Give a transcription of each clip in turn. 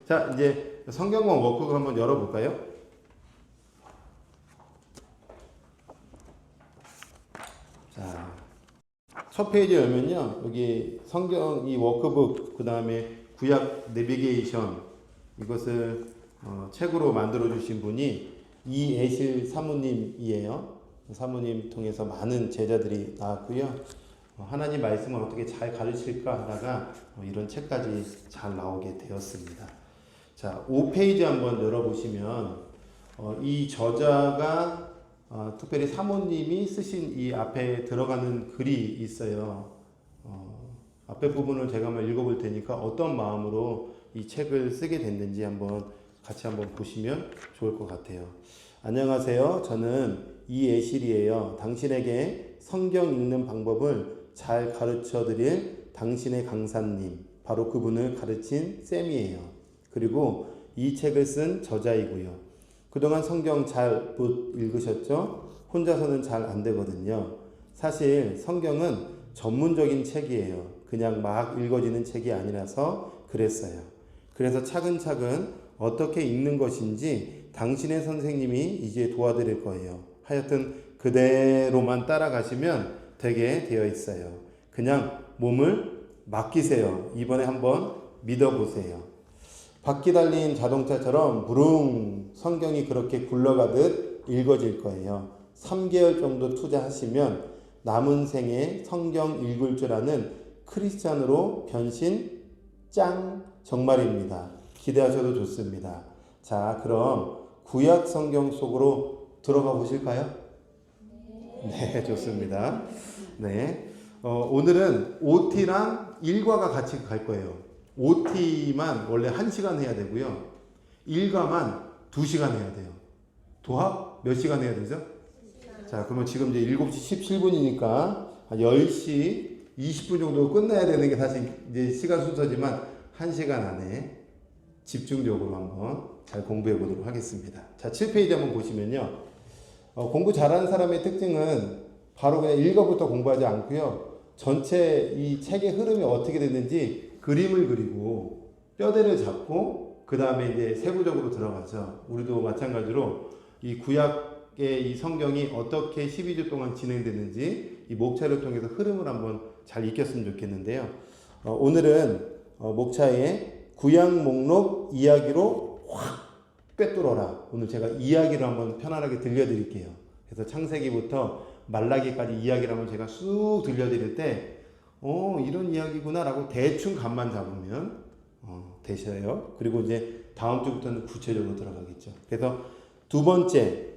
자, 이제 성경권 워크북을 한번 열어볼까요? 자, 첫 페이지 열면요. 여기 성경 이 워크북, 그 다음에 구약 내비게이션, 이것을 책으로 만들어 주신 분이 이애실 사모님이에요. 사모님 통해서 많은 제자들이 나왔고요. 하나님 말씀을 어떻게 잘 가르칠까 하다가 이런 책까지 잘 나오게 되었습니다. 자, 5페이지 한번 열어보시면 이 저자가 특별히 사모님이 쓰신 이 앞에 들어가는 글이 있어요. 앞에 부분을 제가 한번 읽어볼 테니까 어떤 마음으로 이 책을 쓰게 됐는지 같이 한번 보시면 좋을 것 같아요. 안녕하세요. 저는 이애실이에요. 당신에게 성경 읽는 방법을 잘 가르쳐 드릴 당신의 강사님, 바로 그분을 가르친 쌤이에요. 그리고 이 책을 쓴 저자이고요. 그동안 성경 잘 못 읽으셨죠? 혼자서는 잘 안 되거든요. 사실 성경은 전문적인 책이에요. 그냥 막 읽어지는 책이 아니라서 그랬어요. 그래서 차근차근 어떻게 읽는 것인지 당신의 선생님이 이제 도와드릴 거예요. 하여튼 그대로만 따라가시면 되게 되어 있어요. 그냥 몸을 맡기세요. 이번에 한번 믿어보세요. 바퀴 달린 자동차처럼 부릉 성경이 그렇게 굴러가듯 읽어질 거예요. 3개월 정도 투자하시면 남은 생에 성경 읽을 줄 아는 크리스찬으로 변신 짱 정말입니다. 기대하셔도 좋습니다. 자, 그럼 구약 성경 속으로 들어가 보실까요? 네, 좋습니다. 네, 오늘은 OT랑 일과가 같이 갈 거예요. OT만 원래 1시간 해야 되고요. 일과만 2시간 해야 돼요. 도합 몇 시간 해야 되죠? 자, 그러면 지금 이제 7시 17분이니까 10시 20분 정도 끝나야 되는 게 사실 이제 시간 순서지만 1시간 안에 집중적으로 한번 잘 공부해 보도록 하겠습니다. 자, 7페이지 한번 보시면요. 공부 잘하는 사람의 특징은 바로 그냥 읽어부터 공부하지 않고요. 전체 이 책의 흐름이 어떻게 됐는지 그림을 그리고 뼈대를 잡고 그 다음에 이제 세부적으로 들어가죠. 우리도 마찬가지로 이 구약의 이 성경이 어떻게 12주 동안 진행됐는지 이 목차를 통해서 흐름을 한번 잘 익혔으면 좋겠는데요. 오늘은 목차에 구약 목록 이야기로 확 꿰뚫어라. 오늘 제가 이야기를 한번 편안하게 들려드릴게요. 그래서 창세기부터 말라기까지 이야기를 한번 제가 쑥 들려드릴 때 이런 이야기구나 라고 대충 감만 잡으면 되셔요. 그리고 이제 다음 주부터는 구체적으로 들어가겠죠. 그래서 두 번째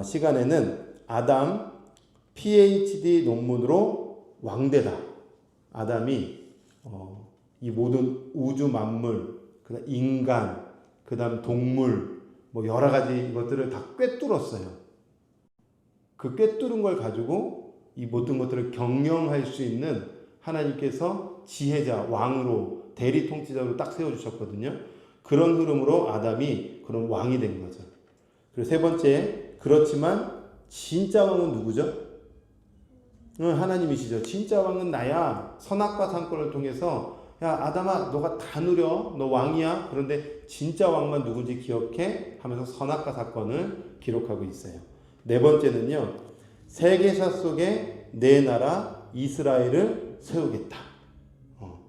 시간에는 아담 PhD 논문으로 왕되다. 아담이 이 모든 우주 만물, 그다음 인간, 그다음 동물, 뭐 여러 가지 것들을 다 꿰뚫었어요. 그 꿰뚫은 걸 가지고 이 모든 것들을 경영할 수 있는 하나님께서 지혜자, 왕으로, 대리 통치자로 딱 세워주셨거든요. 그런 흐름으로 아담이 그런 왕이 된 거죠. 그리고 세 번째, 그렇지만 진짜 왕은 누구죠? 하나님이시죠. 진짜 왕은 나야. 선악과 상권을 통해서 야, 아담아, 너가 다 누려. 너 왕이야. 그런데 진짜 왕만 누군지 기억해 하면서 선악과 사건을 기록하고 있어요. 네 번째는요. 세계사 속에 내 나라 이스라엘을 세우겠다.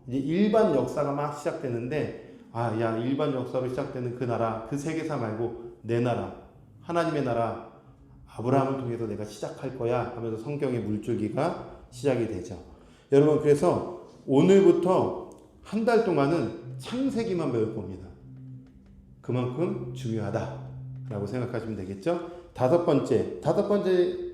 이제 일반 역사가 막 시작되는데 야, 일반 역사로 시작되는 그 나라, 그 세계사 말고 내 나라, 하나님의 나라, 아브라함을 통해서 내가 시작할 거야 하면서 성경의 물줄기가 시작이 되죠. 여러분, 그래서 오늘부터 한 달 동안은 창세기만 배울 겁니다. 그만큼 중요하다라고 생각하시면 되겠죠. 다섯 번째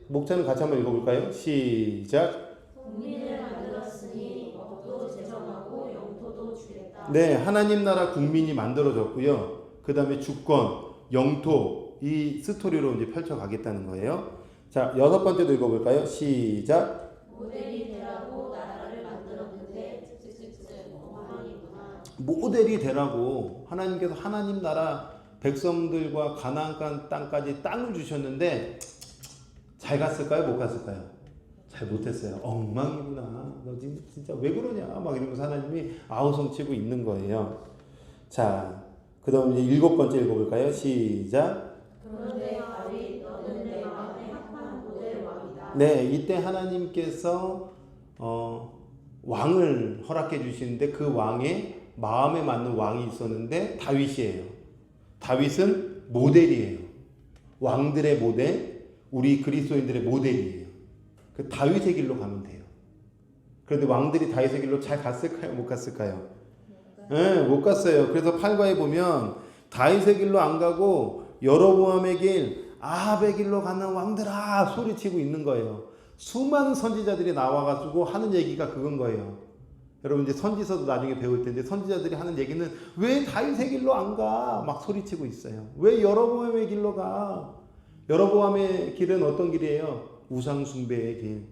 목차는 같이 한번 읽어볼까요? 시작. 국민을 만들었으니 법도 제정하고 영토도 주겠다. 네, 하나님 나라 국민이 만들어졌고요. 그 다음에 주권, 영토, 이 스토리로 이제 펼쳐가겠다는 거예요. 자, 여섯 번째도 읽어볼까요? 시작. 모델이 되라고 나라를 만들었는데 엉망이구나. 모델이 되라고 하나님께서 하나님 나라 백성들과 가나안 땅까지 땅을 주셨는데 잘 갔을까요? 못 갔을까요? 잘 못했어요. 엉망이구나. 너 진짜 왜 그러냐? 막 이러면서 하나님이 아우성치고 있는 거예요. 자, 그 다음 이제 7번째 읽어볼까요? 시작. 그런데 다윗 너는 내 마음에 합한 모델 왕이다. 네, 이때 하나님께서 왕을 허락해 주시는데 그 왕의 마음에 맞는 왕이 있었는데 다윗이에요. 다윗은 모델이에요. 왕들의 모델, 우리 그리스도인들의 모델이에요. 그 다윗의 길로 가면 돼요. 그런데 왕들이 다윗의 길로 잘 갔을까요? 못 갔을까요? 네, 못 갔어요. 그래서 8과에 보면 다윗의 길로 안 가고 여로보암의 길, 아합의 길로 가는 왕들아 소리치고 있는 거예요. 수많은 선지자들이 나와가지고 하는 얘기가 그건 거예요. 여러분 이제 선지서도 나중에 배울 텐데 선지자들이 하는 얘기는 왜 다윗의 길로 안 가? 막 소리치고 있어요. 왜 여로보암의 길로 가? 여로보암의 길은 어떤 길이에요? 우상숭배의 길,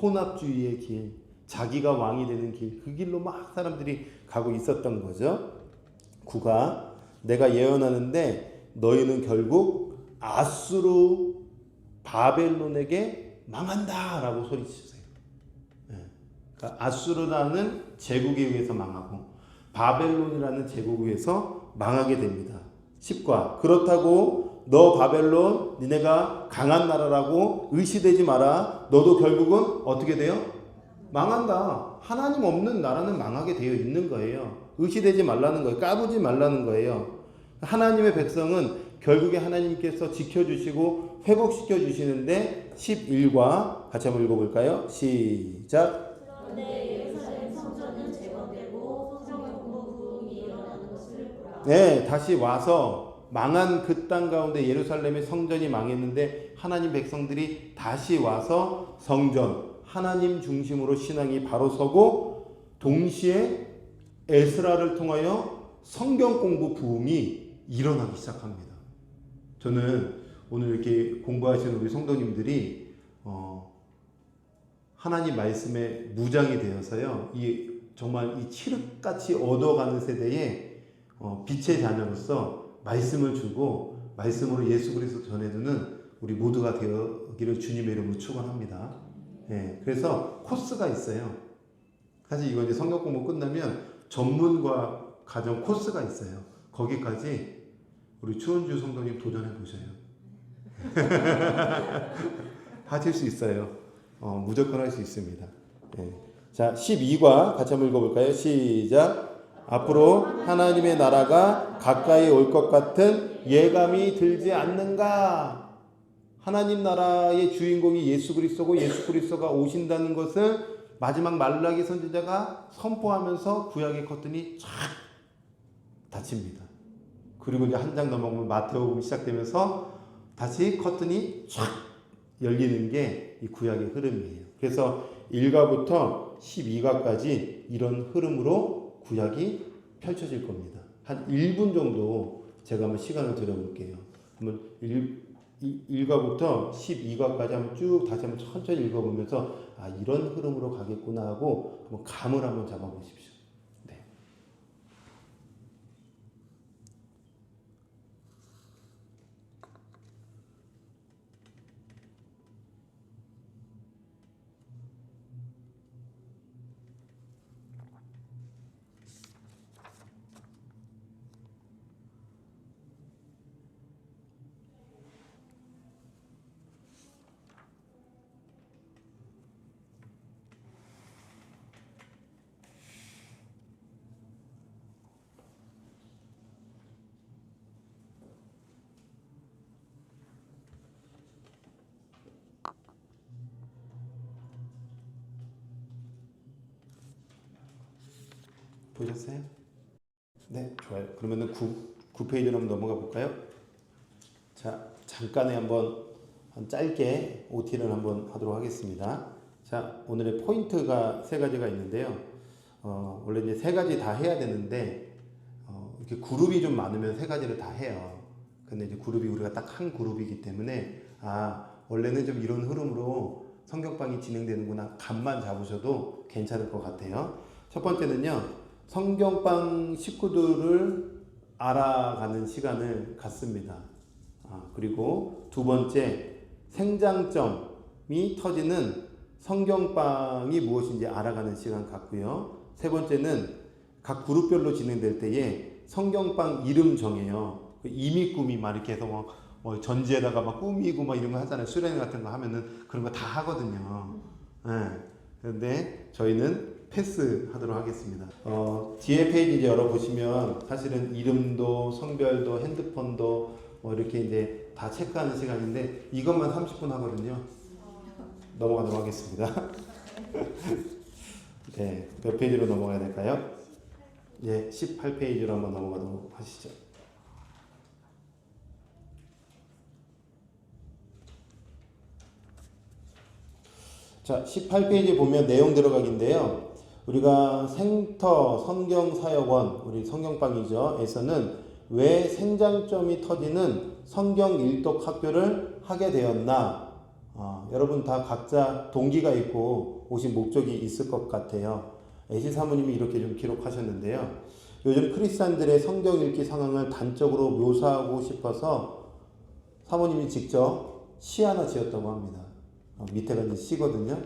혼합주의의 길, 자기가 왕이 되는 길, 그 길로 막 사람들이 가고 있었던 거죠. 9가 내가 예언하는데 너희는 결국 아수르 바벨론에게 망한다 라고 소리치세요. 그러니까 아수르라는 제국에 의해서 망하고 바벨론이라는 제국에 의해서 망하게 됩니다. 10과 그렇다고 너 바벨론 니네가 강한 나라라고 의시되지 마라. 너도 결국은 어떻게 돼요? 망한다. 하나님 없는 나라는 망하게 되어 있는 거예요. 의시되지 말라는 거예요. 까부지 말라는 거예요. 하나님의 백성은 결국에 하나님께서 지켜주시고 회복시켜 주시는데 11과 같이 한번 읽어볼까요? 시작. 그런데 예루살렘 성전은 재건되고 성경공부 부흥이 일어나는 것을 보라. 네, 다시 와서 망한 그 땅 가운데 예루살렘의 성전이 망했는데 하나님 백성들이 다시 와서 성전 하나님 중심으로 신앙이 바로 서고 동시에 에스라를 통하여 성경 공부 부흥이 일어나기 시작합니다. 저는 오늘 이렇게 공부하시는 우리 성도님들이 하나님 말씀에 무장이 되어서요, 정말 이 칠흑같이 얻어가는 세대에 빛의 자녀로서 말씀을 주고 말씀으로 예수 그리스도 전해주는 우리 모두가 되기를 주님의 이름으로 축원합니다. 예, 그래서 코스가 있어요. 사실 이거 이제 성경 공부 끝나면 전문과 가정 코스가 있어요. 거기까지 우리 추원주 성도님 도전해 보셔요. 하실 수 있어요. 무조건 할 수 있습니다. 예. 자, 12과 같이 한번 읽어볼까요? 시작. 앞으로 하나님의 나라가 가까이 올 것 같은 예감이 들지 않는가? 하나님 나라의 주인공이 예수 그리스도고 예수 그리스도가 오신다는 것을 마지막 말라기 선지자가 선포하면서 구약의 커튼이 쫙 닫힙니다. 그리고 이제 한 장 넘어가면 마태복음이 시작되면서 다시 커튼이 쫙 열리는 게 이 구약의 흐름이에요. 그래서 1가부터 12가까지 이런 흐름으로 구약이 펼쳐질 겁니다. 한 1분 정도 제가 한번 시간을 드려볼게요. 한번 1가부터 12가까지 한번 쭉 다시 한번 천천히 읽어보면서 아, 이런 흐름으로 가겠구나 하고 한번 감을 한번 잡아보십시오. 네. 보셨어요? 네, 좋아요. 그러면은 9페이지로 한번 넘어가 볼까요? 자, 잠깐에 한번 짧게 OT를 한번 하도록 하겠습니다. 자, 오늘의 포인트가 3가지가 있는데요. 원래 이제 3가지 다 해야 되는데, 이렇게 그룹이 좀 많으면 3가지를 다 해요. 근데 이제 그룹이 우리가 딱 한 그룹이기 때문에, 원래는 좀 이런 흐름으로 성경방이 진행되는구나. 감만 잡으셔도 괜찮을 것 같아요. 첫 번째는요, 성경방 식구들을 알아가는 시간을 갖습니다. 그리고 두 번째, 생장점이 터지는 성경방이 무엇인지 알아가는 시간 갖고요. 세 번째는 각 그룹별로 진행될 때에 성경방 이름 정해요. 이미 꾸미 막 이렇게 해서 뭐 전지에다가 막 꾸미고 막 이런 거 하잖아요. 수련 같은 거 하면은 그런 거 다 하거든요. 예. 그런데 저희는 패스하도록 하겠습니다. 뒤에 페이지 이제 열어보시면 사실은 이름도 성별도 핸드폰도 뭐 이렇게 이제 다 체크하는 시간인데 이것만 30분 하거든요. 넘어가도록 하겠습니다. 네, 몇 페이지로 넘어가야 될까요? 예, 18페이지로 한번 넘어가도록 하시죠. 자, 18페이지 보면 내용 들어가기인데요. 우리가 생터 성경사역원, 우리 성경방이죠. 에서는 왜 생장점이 터지는 성경 일독 학교를 하게 되었나? 여러분 다 각자 동기가 있고 오신 목적이 있을 것 같아요. 애시 사모님이 이렇게 좀 기록하셨는데요. 요즘 크리스찬들의 성경 읽기 상황을 단적으로 묘사하고 싶어서 사모님이 직접 시 하나 지었다고 합니다. 밑에가 이제 시거든요.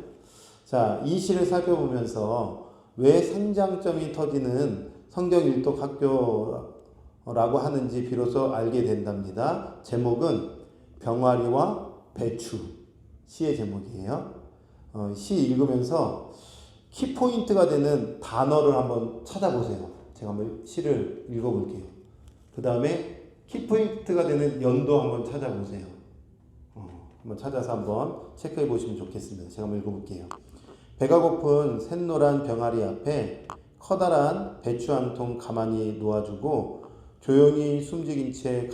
자, 이 시를 살펴보면서 왜 생장점이 터지는 성경 일독 학교라고 하는지 비로소 알게 된답니다. 제목은 병아리와 배추. 시의 제목이에요. 시 읽으면서 키포인트가 되는 단어를 한번 찾아보세요. 제가 한번 시를 읽어볼게요. 그 다음에 키포인트가 되는 연도 한번 찾아보세요. 한번 찾아서 한번 체크해 보시면 좋겠습니다. 제가 한번 읽어볼게요. 배가 고픈 샛노란 병아리 앞에 커다란 배추 한 통 가만히 놓아주고 조용히 숨죽인 채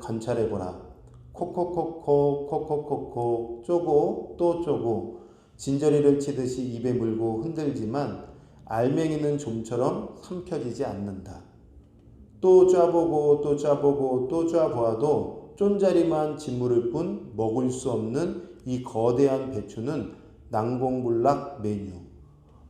관찰해 보라. 콕콕콕콕 콕콕콕콕 쪼고 또 쪼고 진저리를 치듯이 입에 물고 흔들지만 알맹이는 좀처럼 삼켜지지 않는다. 또 쪄보고 또 쪄보고 또 쪄보아도 쫀자리만 짓무를 뿐 먹을 수 없는 이 거대한 배추는 난공불락 메뉴.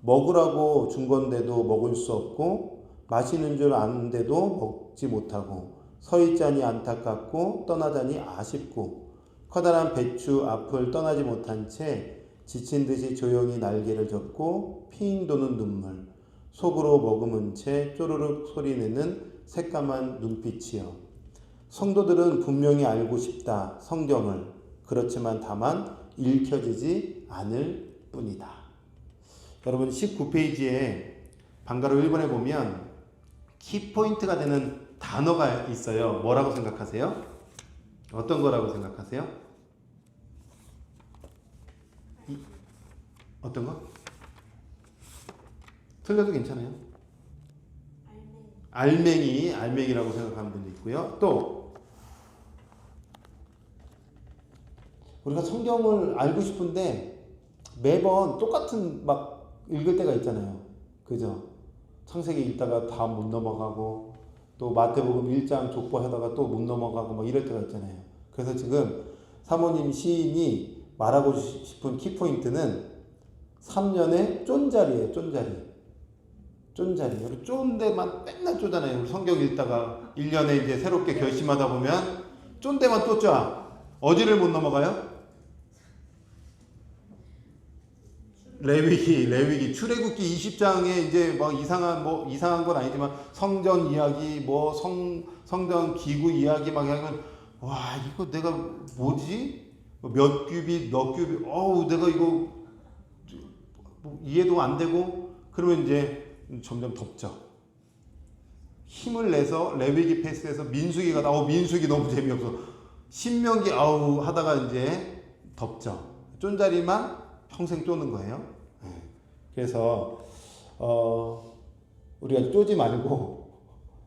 먹으라고 준 건데도 먹을 수 없고 맛있는 줄 아는데도 먹지 못하고 서있자니 안타깝고 떠나자니 아쉽고 커다란 배추 앞을 떠나지 못한 채 지친 듯이 조용히 날개를 젓고 핑 도는 눈물, 속으로 머금은 채 쪼르륵 소리내는 새까만 눈빛이여. 성도들은 분명히 알고 싶다, 성경을. 그렇지만 다만 읽혀지지 않을 뿐이다. 여러분 19페이지에 방가로 1번에 보면 키포인트가 되는 단어가 있어요. 뭐라고 생각하세요? 어떤 거라고 생각하세요? 어떤 거? 틀려도 괜찮아요. 알맹이라고 생각하는 분도 있고요. 또 우리가 성경을 알고 싶은데 매번 똑같은 막 읽을 때가 있잖아요. 그죠? 창세기 읽다가 다 못 넘어가고 또 마태복음 1장 족보하다가 또 못 넘어가고 막 이럴 때가 있잖아요. 그래서 지금 사모님 시인이 말하고 싶은 키포인트는 3년의 쫀자리예요. 쫀자리. 쫀데만 맨날 쪼잖아요. 우리 성경 읽다가 1년에 이제 새롭게 결심하다 보면 쫀데만 또 쪼. 어디를 못 넘어가요? 레위기 출애굽기 20장에 이제 뭐 이상한 건 아니지만 성전 이야기 성전 기구 이야기 막 하면 와 이거 내가 뭐지 몇 규빗 내가 이거 이해도 안 되고 그러면 이제 점점 덥죠. 힘을 내서 레위기 패스해서 민수기가 민수기 너무 재미없어. 신명기 하다가 이제 덥죠. 쫀자리만 평생 쪼는 거예요. 그래서 우리가 쪼지 말고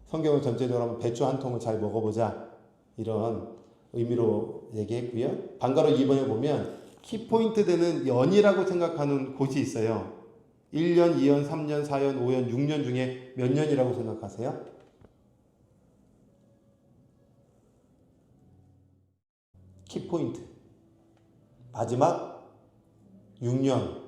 성경을 전체적으로 한번 배추 한 통을 잘 먹어보자 이런 의미로 얘기했고요. 방가로 2번에 보면 키포인트 되는 연이라고 생각하는 곳이 있어요. 1년, 2년, 3년, 4년, 5년, 6년 중에 몇 년이라고 생각하세요? 키포인트 마지막 6년.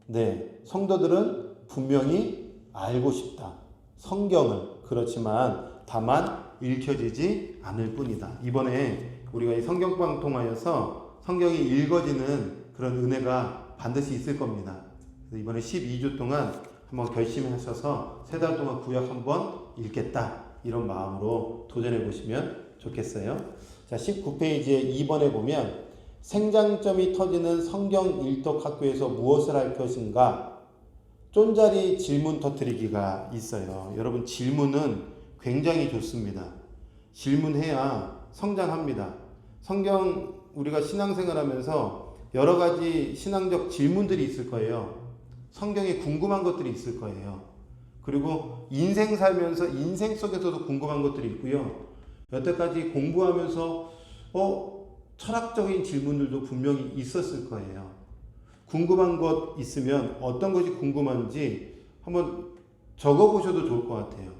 네, 성도들은 분명히 알고 싶다. 성경을. 그렇지만 다만 읽혀지지 않을 뿐이다. 이번에 우리가 이 성경방 통하여서 성경이 읽어지는 그런 은혜가 반드시 있을 겁니다. 그래서 이번에 12주 동안 한번 결심하셔서 3달 동안 구약 한번 읽겠다. 이런 마음으로 도전해 보시면 좋겠어요. 자, 19페이지에 2번에 보면 생장점이 터지는 성경 일독 학교에서 무엇을 할 것인가? 쫀자리 질문 터뜨리기가 있어요. 여러분, 질문은 굉장히 좋습니다. 질문해야 성장합니다. 성경 우리가 신앙생활 하면서 여러 가지 신앙적 질문들이 있을 거예요. 성경에 궁금한 것들이 있을 거예요. 그리고 인생 살면서 인생 속에서도 궁금한 것들이 있고요. 여태까지 공부하면서 철학적인 질문들도 분명히 있었을 거예요. 궁금한 것 있으면 어떤 것이 궁금한지 한번 적어보셔도 좋을 것 같아요.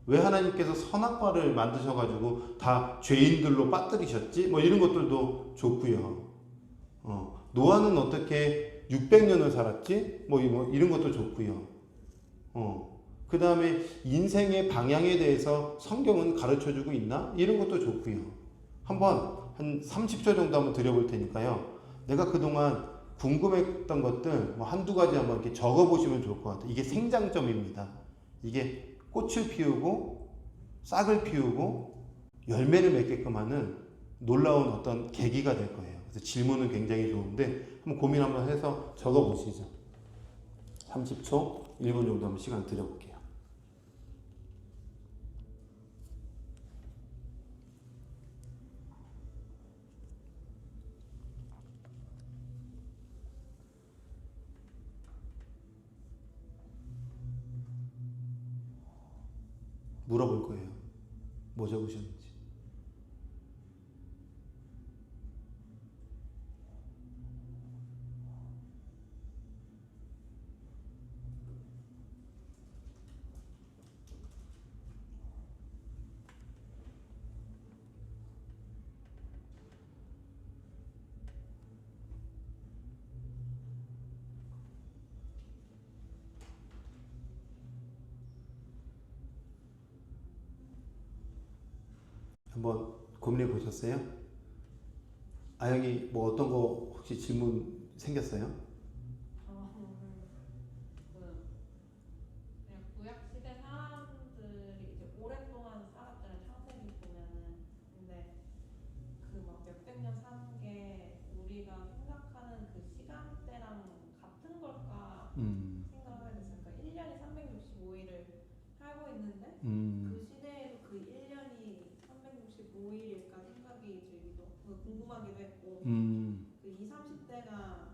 왜 하나님께서 선악과를 만드셔가지고 다 죄인들로 빠뜨리셨지? 뭐 이런 것들도 좋고요. 노아는 어떻게 600년을 살았지? 뭐 이런 것도 좋고요. 그 다음에 인생의 방향에 대해서 성경은 가르쳐주고 있나? 이런 것도 좋고요. 한번 한 30초 정도 한번 드려볼 테니까요. 내가 그동안 궁금했던 것들 뭐 한두 가지 한번 이렇게 적어보시면 좋을 것 같아요. 이게 생장점입니다. 이게 꽃을 피우고 싹을 피우고 열매를 맺게끔 하는 놀라운 어떤 계기가 될 거예요. 그래서 질문은 굉장히 좋은데 한번 고민 한번 해서 적어보시죠. 30초, 1분 정도 한번 시간 드려볼게요. 물어볼 거예요. 뭐 적으셨는지. 한번 고민해 보셨어요? 아영이 뭐 어떤 거 혹시 질문 생겼어요? 그냥 구약 시대 사람들이 이제 오랫동안 살았잖아요. 창세기 보면은. 근데 그 막 몇백 년 사는 게 우리가 생각하는 그 시간대랑 같은 걸까 생각하게 됐어요. 그러니까 1년이 365일을 살고 있는데 그 시대에도 그 1년이 365일일까 생각이 들기도 궁금하기도 했고 그 20, 30대가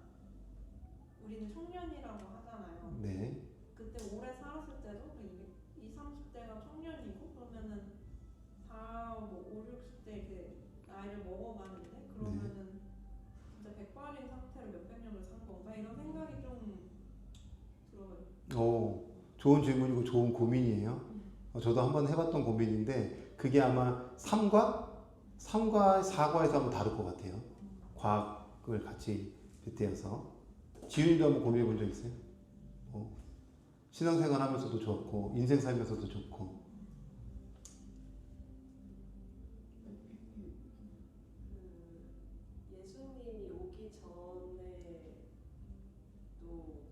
우리는 청년이라고 하잖아요. 네. 그때 오래 살았을 때도 20, 30대가 청년이고 그러면은 5, 60대 이렇게 나이를 먹어가는데 그러면은 진짜 백발인 상태로 몇백 년을 산 건가 이런 생각이 좀 들어요. 좋은 질문이고 좋은 고민이에요. 저도 한번 해봤던 고민인데 그게 아마 3과 4과에서 한번 다를 것 같아요. 과학을 같이 빗대어서. 지윤이도 한번 고민해 본 적 있어요? 신앙생활 하면서도 좋고 인생 살면서도 좋고. 예수님이 오기 전에도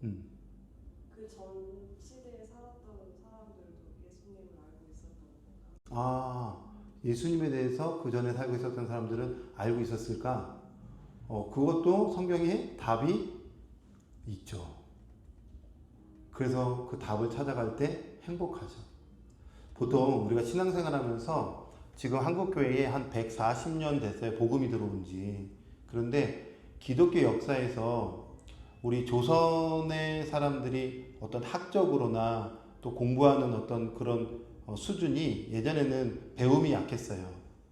음. 그 전 시대에 살았던 사람들도 예수님을 알고 있었던 건가? 예수님에 대해서 그 전에 살고 있었던 사람들은 알고 있었을까? 그것도 성경에 답이 있죠. 그래서 그 답을 찾아갈 때 행복하죠. 보통 우리가 신앙생활 하면서 지금 한국교회에 한 140년 됐어요. 복음이 들어온 지. 그런데 기독교 역사에서 우리 조선의 사람들이 어떤 학적으로나 또 공부하는 어떤 그런 수준이 예전에는 배움이 약했어요.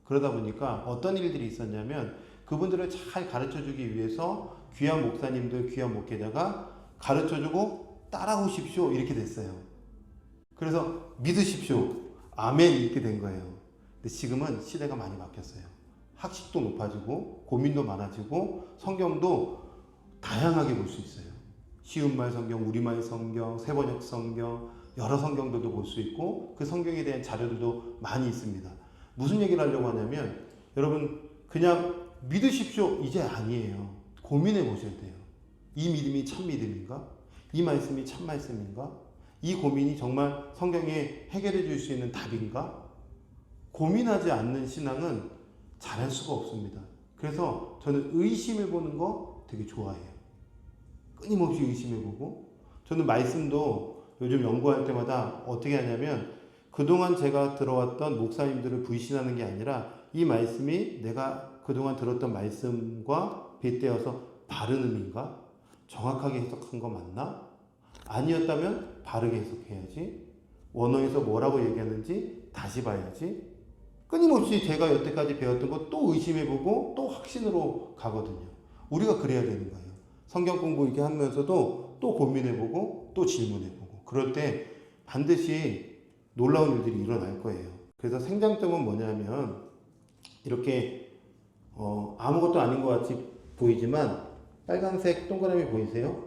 그러다 보니까 어떤 일들이 있었냐면 그분들을 잘 가르쳐주기 위해서 귀한 목사님들, 귀한 목회자가 가르쳐주고 따라오십시오 이렇게 됐어요. 그래서 믿으십시오. 아멘 이렇게 된 거예요. 근데 지금은 시대가 많이 바뀌었어요. 학식도 높아지고 고민도 많아지고 성경도 다양하게 볼 수 있어요. 쉬운 말 성경, 우리말 성경, 세번역 성경, 여러 성경들도 볼 수 있고 그 성경에 대한 자료들도 많이 있습니다. 무슨 얘기를 하려고 하냐면 여러분 그냥 믿으십시오 이제 아니에요. 고민해 보셔야 돼요. 이 믿음이 참 믿음인가? 이 말씀이 참 말씀인가? 이 고민이 정말 성경에 해결해 줄 수 있는 답인가? 고민하지 않는 신앙은 잘할 수가 없습니다. 그래서 저는 의심해보는 거 되게 좋아해요. 끊임없이 의심해보고, 저는 말씀도 요즘 연구할 때마다 어떻게 하냐면, 그동안 제가 들어왔던 목사님들을 불신하는 게 아니라 이 말씀이 내가 그동안 들었던 말씀과 빗대어서 바른 의미인가? 정확하게 해석한 거 맞나? 아니었다면 바르게 해석해야지. 원어에서 뭐라고 얘기하는지 다시 봐야지. 끊임없이 제가 여태까지 배웠던 거 또 의심해보고 또 확신으로 가거든요. 우리가 그래야 되는 거예요. 성경 공부 이렇게 하면서도 또 고민해보고 또 질문해보고, 그럴 때 반드시 놀라운 일들이 일어날 거예요. 그래서 생장점은 뭐냐면, 이렇게 아무것도 아닌 것 같이 보이지만 빨간색 동그라미 보이세요?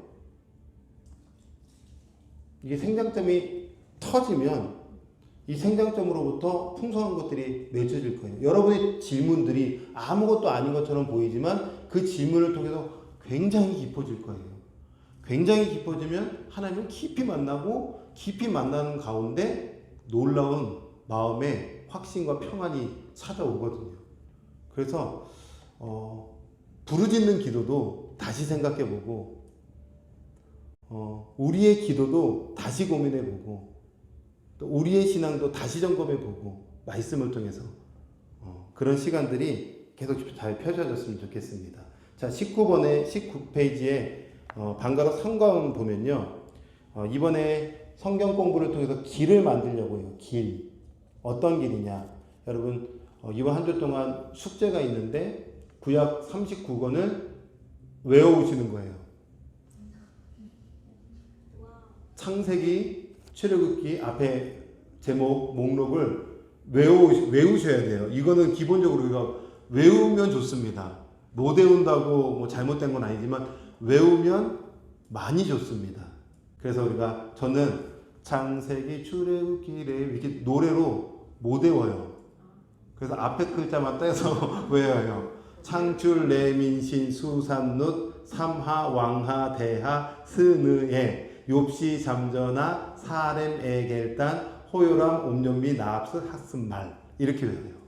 이게 생장점이 터지면 이 생장점으로부터 풍성한 것들이 맺혀질 거예요. 여러분의 질문들이 아무것도 아닌 것처럼 보이지만 그 질문을 통해서 굉장히 깊어질 거예요. 굉장히 깊어지면 하나님을 깊이 만나고, 깊이 만나는 가운데 놀라운 마음의 확신과 평안이 찾아오거든요. 그래서 부르짖는 기도도 다시 생각해보고, 우리의 기도도 다시 고민해보고, 또 우리의 신앙도 다시 점검해보고, 말씀을 통해서 그런 시간들이 계속 잘 펼쳐졌으면 좋겠습니다. 자, 19페이지에 방과후 성경 보면요, 이번에 성경 공부를 통해서 길을 만들려고 해요. 길. 어떤 길이냐? 여러분, 이번 한 주 동안 숙제가 있는데 구약 39권을 외워오시는 거예요. 창세기, 출애굽기 앞에 제목, 목록을 외우셔야 돼요. 이거는 기본적으로 우리가 외우면 좋습니다. 못 외운다고 뭐 잘못된 건 아니지만 외우면 많이 좋습니다. 그래서 저는 창세기, 출애굽기, 레위기 이렇게 노래로 못 외워요. 그래서 앞에 글자만 떼서 외워요. 창출, 레민신, 수산룻, 삼하, 왕하, 대하, 스느에, 욥시, 잠전하, 사렘, 에겔단, 호요람, 옴뇸미, 나합스, 하스말 이렇게 외워요.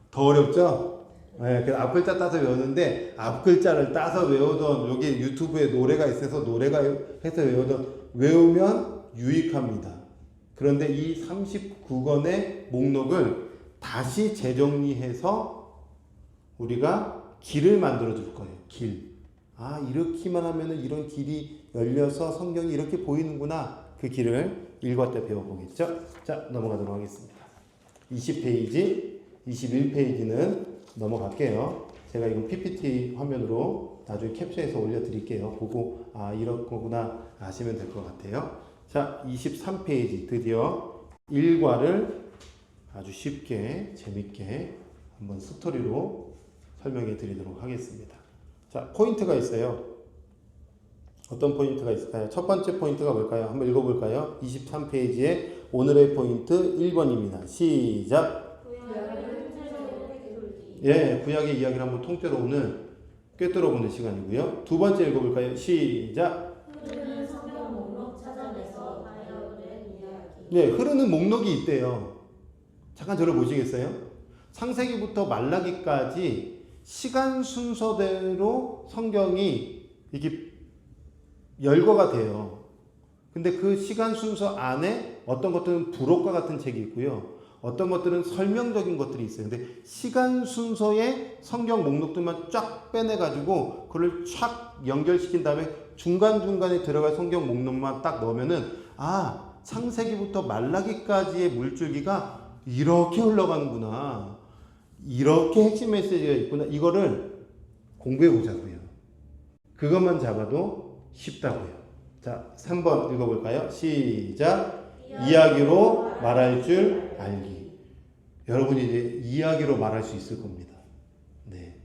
더 어렵죠? 네, 그래서 앞 글자 따서 외우는데, 앞 글자를 따서 외우던, 여기 유튜브에 노래가 있어서 노래가 해서 외우면 유익합니다. 그런데 이 39권의 목록을 다시 재정리해서 우리가 길을 만들어 줄 거예요. 길. 아, 이렇게만 하면은 이런 길이 열려서 성경이 이렇게 보이는구나. 그 길을 읽었다 배워보겠죠? 자, 넘어가도록 하겠습니다. 20페이지, 21페이지는 넘어갈게요. 제가 이건 PPT 화면으로 나중에 캡처해서 올려드릴게요. 보고, 아, 이런 거구나 아시면 될 것 같아요. 자, 23페이지 드디어 일과를 아주 쉽게 재밌게 한번 스토리로 설명해 드리도록 하겠습니다. 자, 포인트가 있어요. 어떤 포인트가 있을까요? 첫 번째 포인트가 뭘까요? 한번 읽어볼까요? 23페이지에 오늘의 포인트 1번입니다. 시작! 예, 구약의 이야기를 한번 통째로 오늘 꿰뚫어보는 시간이고요. 두 번째 읽어볼까요? 시작! 흐르는 성경 목록 찾아내서 바이올렛 이야기. 네, 흐르는 목록이 있대요. 잠깐 저를 보시겠어요? 창세기부터 말라기까지 시간 순서대로 성경이 이게 열거가 돼요. 근데 그 시간 순서 안에 어떤 것들은 부록과 같은 책이 있고요. 어떤 것들은 설명적인 것들이 있어요. 근데 시간 순서의 성경 목록들만 쫙 빼내가지고 그걸 촥 연결시킨 다음에 중간중간에 들어갈 성경 목록만 딱 넣으면은, 아, 창세기부터 말라기까지의 물줄기가 이렇게 흘러가는구나. 이렇게 핵심 메시지가 있구나. 이거를 공부해 보자고요. 그것만 잡아도 쉽다고요. 자, 3번 읽어볼까요? 시작! 이야기로 말할 줄 알기. 여러분이 이제 이야기로 말할 수 있을 겁니다. 네.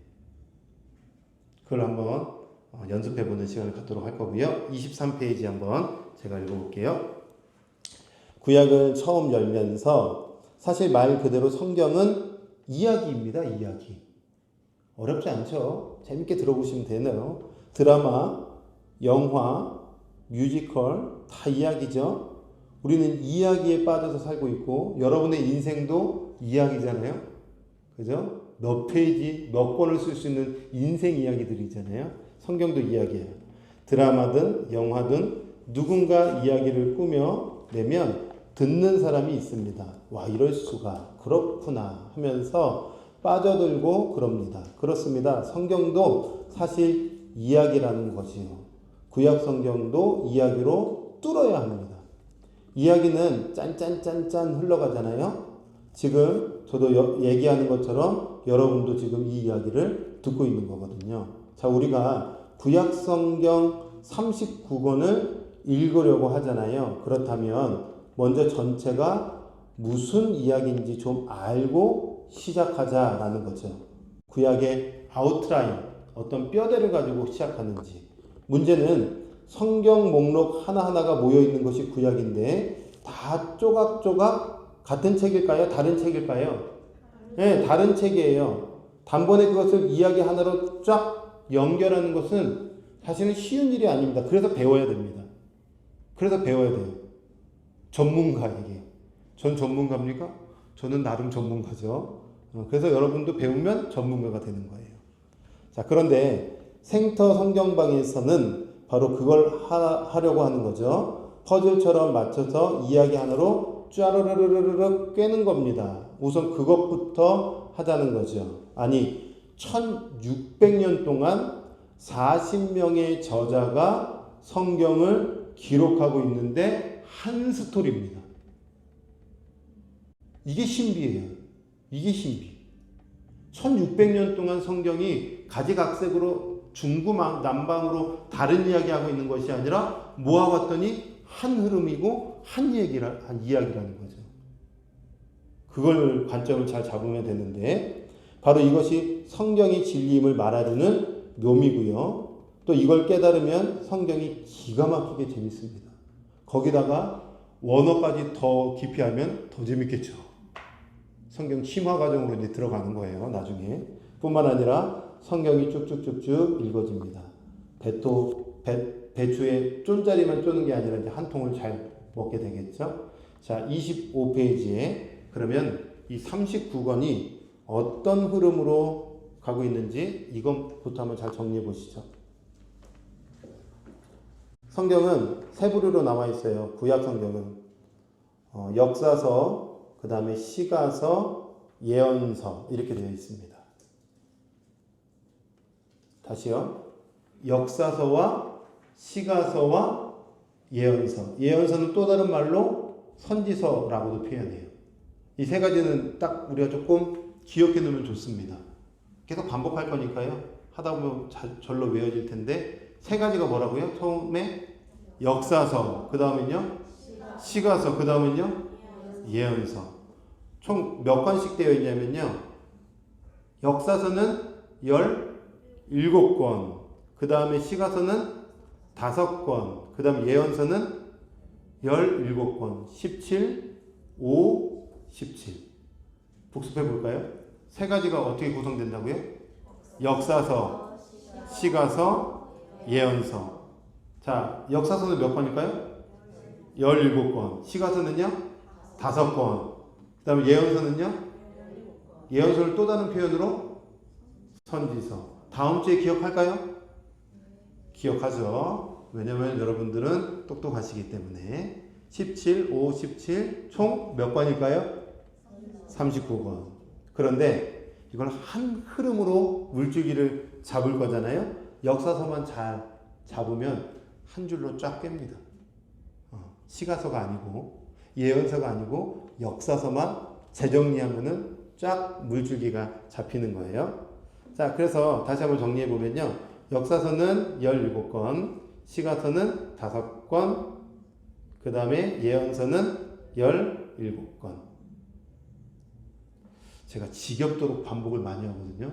그걸 한번 연습해보는 시간을 갖도록 할 거고요. 23페이지 한번 제가 읽어볼게요. 구약을 처음 열면서 사실 말 그대로 성경은 이야기입니다. 이야기. 어렵지 않죠? 재밌게 들어보시면 되네요. 드라마, 영화, 뮤지컬 다 이야기죠. 우리는 이야기에 빠져서 살고 있고 여러분의 인생도 이야기잖아요. 그죠? 몇 페이지, 몇 권을 쓸 수 있는 인생 이야기들이잖아요. 성경도 이야기예요. 드라마든 영화든 누군가 이야기를 꾸며내면 듣는 사람이 있습니다. 와, 이럴 수가. 그렇구나 하면서 빠져들고 그럽니다. 그렇습니다. 성경도 사실 이야기라는 것이요. 구약 성경도 이야기로 뚫어야 합니다. 이야기는 짠짠짠짠 흘러가잖아요. 지금 저도 얘기하는 것처럼 여러분도 지금 이 이야기를 듣고 있는 거거든요. 자, 우리가 구약 성경 39권을 읽으려고 하잖아요. 그렇다면 먼저 전체가 무슨 이야기인지 좀 알고 시작하자라는 거죠. 구약의 아웃라인, 어떤 뼈대를 가지고 시작하는지. 문제는 성경 목록 하나하나가 모여 있는 것이 구약인데 다 조각조각 같은 책일까요? 다른 책일까요? 네, 다른 책이에요. 단번에 그것을 이야기 하나로 쫙 연결하는 것은 사실은 쉬운 일이 아닙니다. 그래서 배워야 됩니다. 그래서 배워야 돼요. 전문가에게. 전 전문가입니까? 저는 나름 전문가죠. 그래서 여러분도 배우면 전문가가 되는 거예요. 자, 그런데 생터 성경방에서는 바로 그걸 하려고 하는 거죠. 퍼즐처럼 맞춰서 이야기 하나로 쫘르르르르 꿰는 겁니다. 우선 그것부터 하자는 거죠. 아니, 1600년 동안 40명의 저자가 성경을 기록하고 있는데 한 스토리입니다. 이게 신비예요. 이게 신비. 1600년 동안 성경이 가지각색으로 중구난방으로 다른 이야기하고 있는 것이 아니라 모아봤더니 한 흐름이고 한 이야기라는 거죠. 그걸 관점을 잘 잡으면 되는데 바로 이것이 성경이 진리임을 말하려는 묘미고요. 또 이걸 깨달으면 성경이 기가 막히게 재밌습니다. 거기다가 원어까지 더 깊이 하면 더 재밌겠죠. 성경 심화 과정으로 이제 들어가는 거예요. 나중에. 뿐만 아니라 성경이 쭉쭉쭉쭉 읽어집니다. 배추에 쫀짜리만 쪼는 게 아니라 이제 한 통을 잘 먹게 되겠죠. 자, 25페이지에 그러면 이 39권이 어떤 흐름으로 가고 있는지 이것부터 한번 잘 정리해 보시죠. 성경은 세 부류로 나와 있어요. 구약 성경은 역사서, 그 다음에 시가서, 예언서 이렇게 되어 있습니다. 다시요. 역사서와 시가서와 예언서. 예언서는 또 다른 말로 선지서라고도 표현해요. 이 세 가지는 딱 우리가 조금 기억해 놓으면 좋습니다. 계속 반복할 거니까요. 하다 보면 절로 외워질 텐데 세 가지가 뭐라고요? 처음에 역사서, 그 다음은요 시가서, 그 다음은요 예언서. 총 몇 권씩 되어 있냐면요. 역사서는 17권, 그 다음에 시가서는 5권, 그 다음 예언서는 17권, 17, 5, 17. 복습해 볼까요? 세 가지가 어떻게 구성된다고요? 역사서, 시가서, 예언서. 자, 역사서는 몇 권일까요? 17권. 시가서는요? 5권. 그 다음에 예언서는요? 예언서를 또 다른 표현으로 선지서. 다음 주에 기억할까요? 기억하죠. 왜냐면 여러분들은 똑똑하시기 때문에. 17, 5, 17, 총 몇 권일까요? 39권. 그런데 이걸 한 흐름으로 물줄기를 잡을 거잖아요. 역사서만 잘 잡으면 한 줄로 쫙 깹니다. 시가서가 아니고 예언서가 아니고 역사서만 재정리하면은 쫙 물줄기가 잡히는 거예요. 자, 그래서 다시 한번 정리해 보면요. 역사서는 17권, 시가서는 5권, 그 다음에 예언서는 17권. 제가 지겹도록 반복을 많이 하거든요.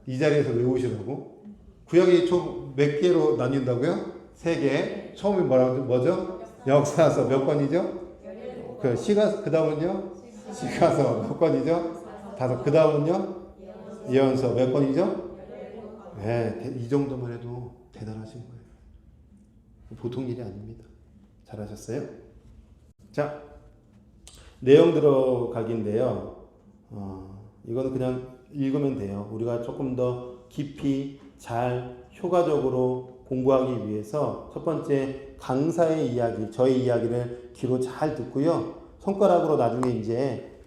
이 자리에서 외우시라고. 구약이 총 몇 개로 나뉜다고요? 3개. 처음이 뭐죠? 역사서 몇 권이죠? 그 시가, 그 다음은요? 시가서 몇 권이죠? 5. 그 다음은요? 예언서 몇 권이죠? 네, 이 정도만 해도 대단하신 거예요. 보통 일이 아닙니다. 잘하셨어요? 자, 내용 들어가기인데요. 이거는 그냥 읽으면 돼요. 우리가 조금 더 깊이 잘 효과적으로 공부하기 위해서 첫 번째 강사의 이야기, 저의 이야기를 귀로 잘 듣고요. 손가락으로 나중에 이제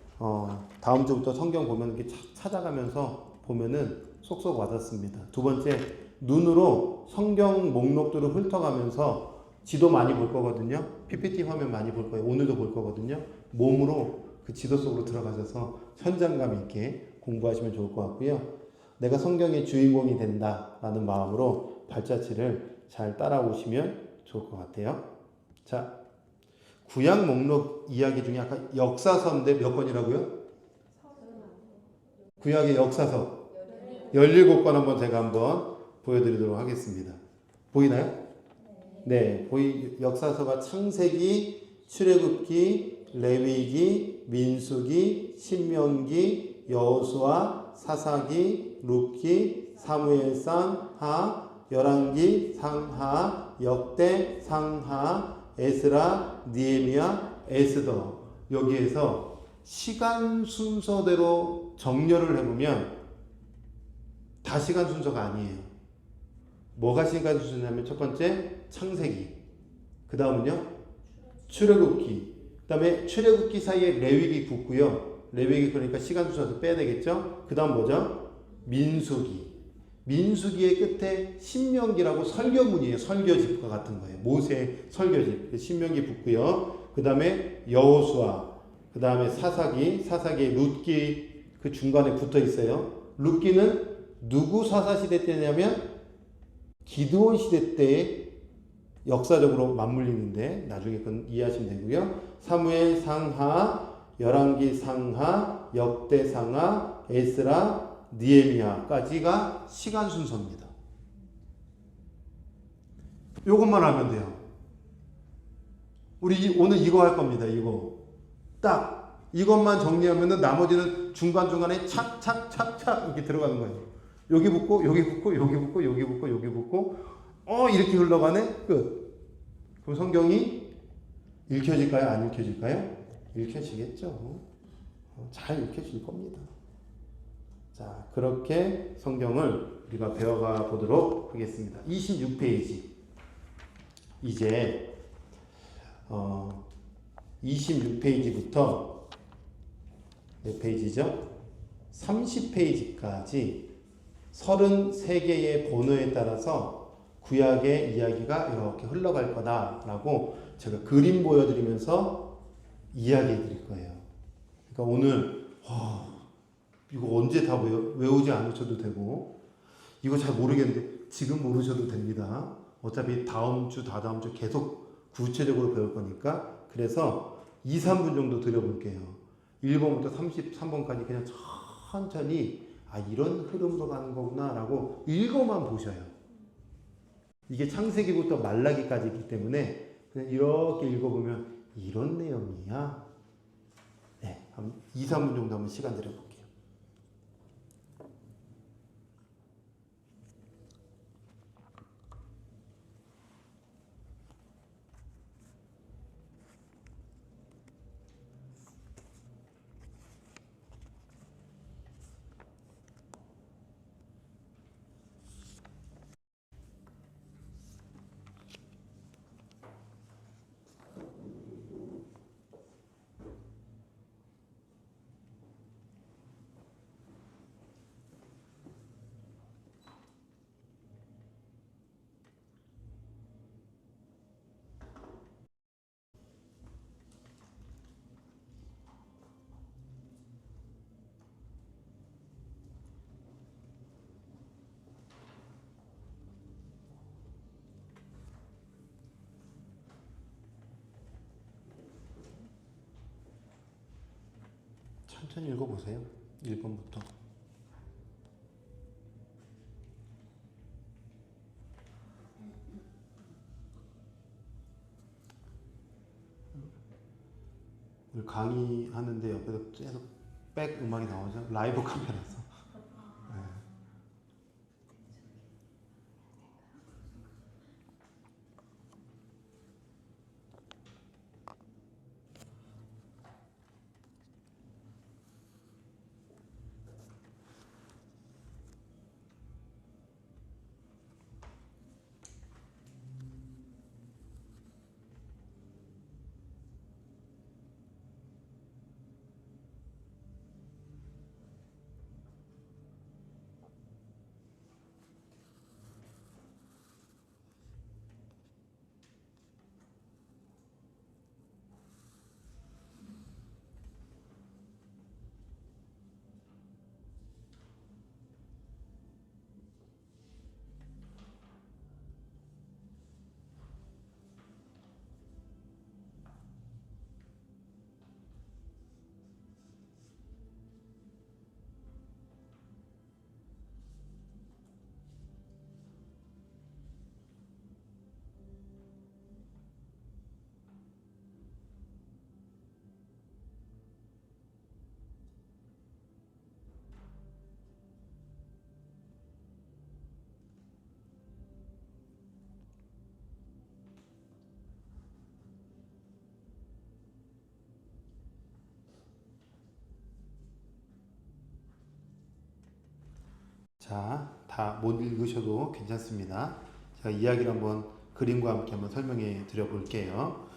다음 주부터 성경 보면 이렇게 찾아가면서 보면은 쏙쏙 와닿습니다. 두 번째, 눈으로 성경 목록들을 훑어가면서 지도 많이 볼 거거든요. PPT 화면 많이 볼 거예요. 오늘도 볼 거거든요. 몸으로 그 지도 속으로 들어가셔서 현장감 있게 공부하시면 좋을 것 같고요. 내가 성경의 주인공이 된다라는 마음으로 발자취를 잘 따라오시면 좋을 것 같아요. 자, 구약 목록 이야기 중에 아까 역사서인데 몇 권이라고요? 구약의 역사서 17권 한번 보여드리도록 하겠습니다. 보이나요? 네, 역사서가 창세기, 출애굽기, 레위기, 민수기, 신명기, 여호수아, 사사기, 룻기, 사무엘상, 하, 열왕기, 상하, 역대, 상하, 에스라, 니에미야, 에스더. 여기에서 시간 순서대로 정렬을 해보면 다 시간 순서가 아니에요. 뭐가 시간 순서냐면 첫 번째 창세기, 그 다음은요 출애굽기, 그 다음에 출애굽기 사이에 레위기 붙고요. 레위기 그러니까 시간 순서도 빼야 되겠죠. 그 다음 뭐죠? 민수기. 민수기의 끝에 신명기라고 설교문이에요. 설교집과 같은 거예요. 모세 설교집. 신명기 붙고요. 그 다음에 여호수아, 그 다음에 사사기 룻기 그 중간에 붙어 있어요. 룻기는 누구 사사시대 때냐면 기드온 시대 때 역사적으로 맞물리는데 나중에 그건 이해하시면 되고요. 사무엘 상하, 열왕기 상하, 역대 상하, 에스라, 니에미야까지가 시간 순서입니다. 요것만 하면 돼요. 우리 오늘 이거 할 겁니다. 이거 딱 이것만 정리하면은 나머지는 중간중간에 착착착착 이렇게 들어가는 거예요. 여기 붙고 여기 붙고 여기 붙고 여기 붙고 여기 붙고 이렇게 흘러가네. 끝. 그럼 성경이 읽혀질까요? 안 읽혀질까요? 읽혀지겠죠. 잘 읽혀질 겁니다. 자, 그렇게 성경을 우리가 배워가 보도록 하겠습니다. 26페이지. 이제 26페이지부터 몇 페이지죠? 30페이지까지 33개의 번호에 따라서 구약의 이야기가 이렇게 흘러갈 거다라고 제가 그림 보여드리면서 이야기해 드릴 거예요. 그러니까 오늘 이거 언제 다 외우지 않으셔도 되고 이거 잘 모르겠는데 지금 모르셔도 됩니다. 어차피 다음 주 다다음 주 계속 구체적으로 배울 거니까. 그래서 2, 3분 정도 드려볼게요. 1번부터 33번까지 그냥 천천히 이런 흐름으로 가는 거구나 라고 읽어만 보셔요. 이게 창세기부터 말라기까지 있기 때문에 그냥 이렇게 읽어보면 이런 내용이야. 네, 한 2, 3분 정도 한번 시간 드려볼게요. 천천히 읽어보세요. 1번부터. 강의하는데 옆에서 계속 백 음악이 나오죠. 라이브 카메라서. 네. 자, 다 못 읽으셔도 괜찮습니다. 제가 이야기를 한번 그림과 함께 한번 설명해 드려 볼게요.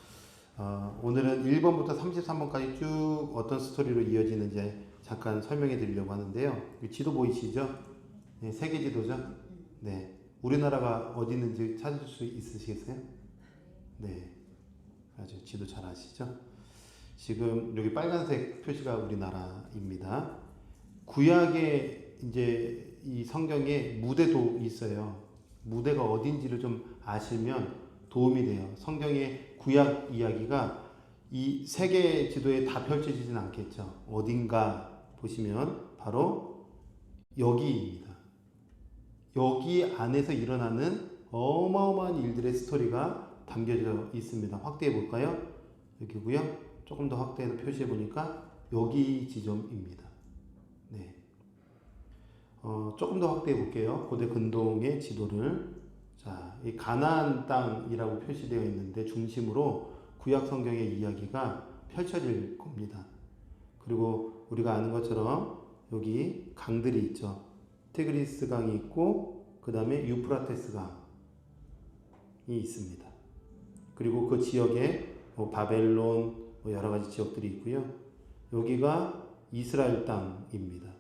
오늘은 1번부터 33번까지 쭉 어떤 스토리로 이어지는지 잠깐 설명해 드리려고 하는데요. 지도 보이시죠? 네, 세계 지도죠? 네. 우리나라가 어디 있는지 찾을 수 있으시겠어요? 네. 아주 지도 잘 아시죠? 지금 여기 빨간색 표시가 우리나라입니다. 구약에 이제 이 성경에 무대도 있어요. 무대가 어딘지를 좀 아시면 도움이 돼요. 성경의 구약 이야기가 이 세계 지도에 다 펼쳐지진 않겠죠. 어딘가 보시면 바로 여기입니다. 여기 안에서 일어나는 어마어마한 일들의 스토리가 담겨져 있습니다. 확대해 볼까요? 여기고요. 조금 더 확대해서 표시해 보니까 여기 지점입니다. 네. 조금 더 확대해 볼게요. 고대 근동의 지도를. 자, 이 가나안 땅이라고 표시되어 있는데 중심으로 구약 성경의 이야기가 펼쳐질 겁니다. 그리고 우리가 아는 것처럼 여기 강들이 있죠. 티그리스 강이 있고 그 다음에 유프라테스 강이 있습니다. 그리고 그 지역에 바벨론 여러 가지 지역들이 있고요. 여기가 이스라엘 땅입니다.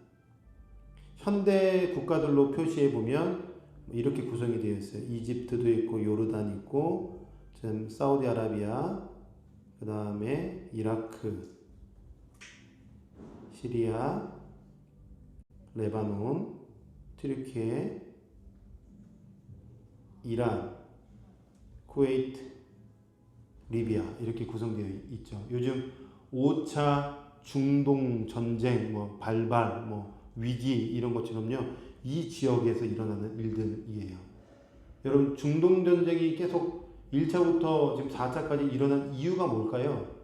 현대 국가들로 표시해 보면 이렇게 구성이 되어 있어요. 이집트도 있고 요르단 있고 지금 사우디아라비아, 그 다음에 이라크, 시리아, 레바논, 튀르키예, 이란, 쿠웨이트, 리비아 이렇게 구성되어 있죠. 요즘 5차 중동 전쟁, 발발, 위기 이런 것처럼요. 이 지역에서 일어나는 일들이에요. 여러분 중동 전쟁이 계속 1차부터 지금 4차까지 일어난 이유가 뭘까요?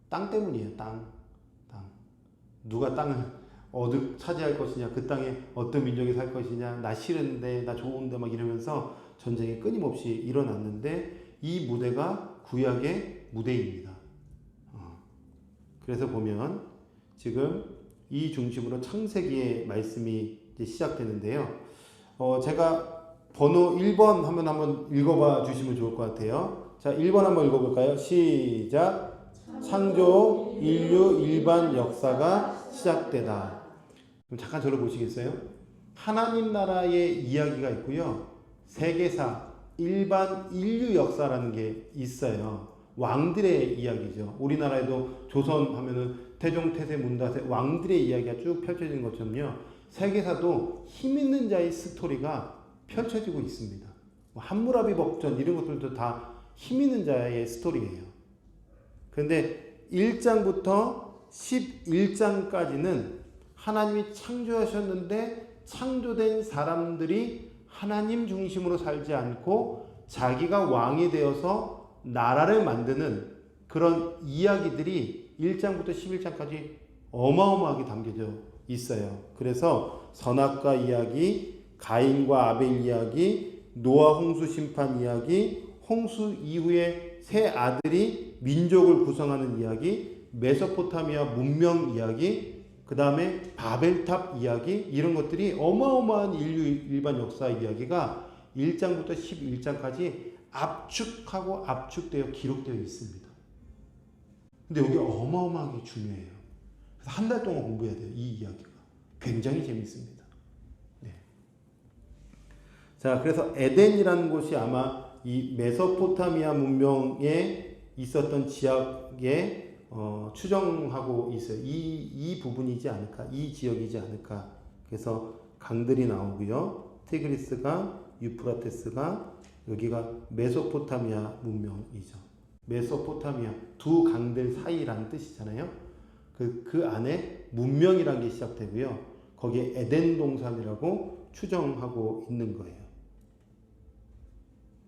땅 때문이에요. 땅. 누가 땅을 차지할 것이냐, 그 땅에 어떤 민족이 살 것이냐, 나 싫은데, 나 좋은데 막 이러면서 전쟁이 끊임없이 일어났는데 이 무대가 구약의 무대입니다. 그래서 보면 지금 이 중심으로 창세기의 말씀이 이제 시작되는데요. 제가 번호 1번 하면 한번 읽어봐 주시면 좋을 것 같아요. 자, 1번 한번 읽어볼까요? 시작. 창조 인류 일반 역사가 시작되다. 그럼 잠깐 저를 보시겠어요? 하나님 나라의 이야기가 있고요. 세계사, 일반 인류 역사라는 게 있어요. 왕들의 이야기죠. 우리나라에도 조선 하면은 태종, 태세, 문다세 왕들의 이야기가 쭉 펼쳐진 것처럼요. 세계사도 힘 있는 자의 스토리가 펼쳐지고 있습니다. 함무라비 법전 이런 것들도 다 힘 있는 자의 스토리예요. 그런데 1장부터 11장까지는 하나님이 창조하셨는데 창조된 사람들이 하나님 중심으로 살지 않고 자기가 왕이 되어서 나라를 만드는 그런 이야기들이 1장부터 11장까지 어마어마하게 담겨져 있어요. 그래서 선악과 이야기, 가인과 아벨 이야기, 노아 홍수 심판 이야기, 홍수 이후에 세 아들이 민족을 구성하는 이야기, 메소포타미아 문명 이야기, 그 다음에 바벨탑 이야기, 이런 것들이 어마어마한 인류 일반 역사 이야기가 1장부터 11장까지 압축하고 압축되어 기록되어 있습니다. 근데 여기 어마어마하게 중요해요. 그래서 한 달 동안 공부해야 돼요. 이 이야기가 굉장히 재밌습니다. 네. 자, 그래서 에덴이라는 곳이 아마 이 메소포타미아 문명에 있었던 지역에 추정하고 있어요. 이 부분이지 않을까, 이 지역이지 않을까. 그래서 강들이 나오고요. 티그리스강, 유프라테스강, 여기가 메소포타미아 문명이죠. 메소포타미아, 두 강들 사이라는 뜻이잖아요. 그 안에 문명이라는 게 시작되고요. 거기에 에덴 동산이라고 추정하고 있는 거예요.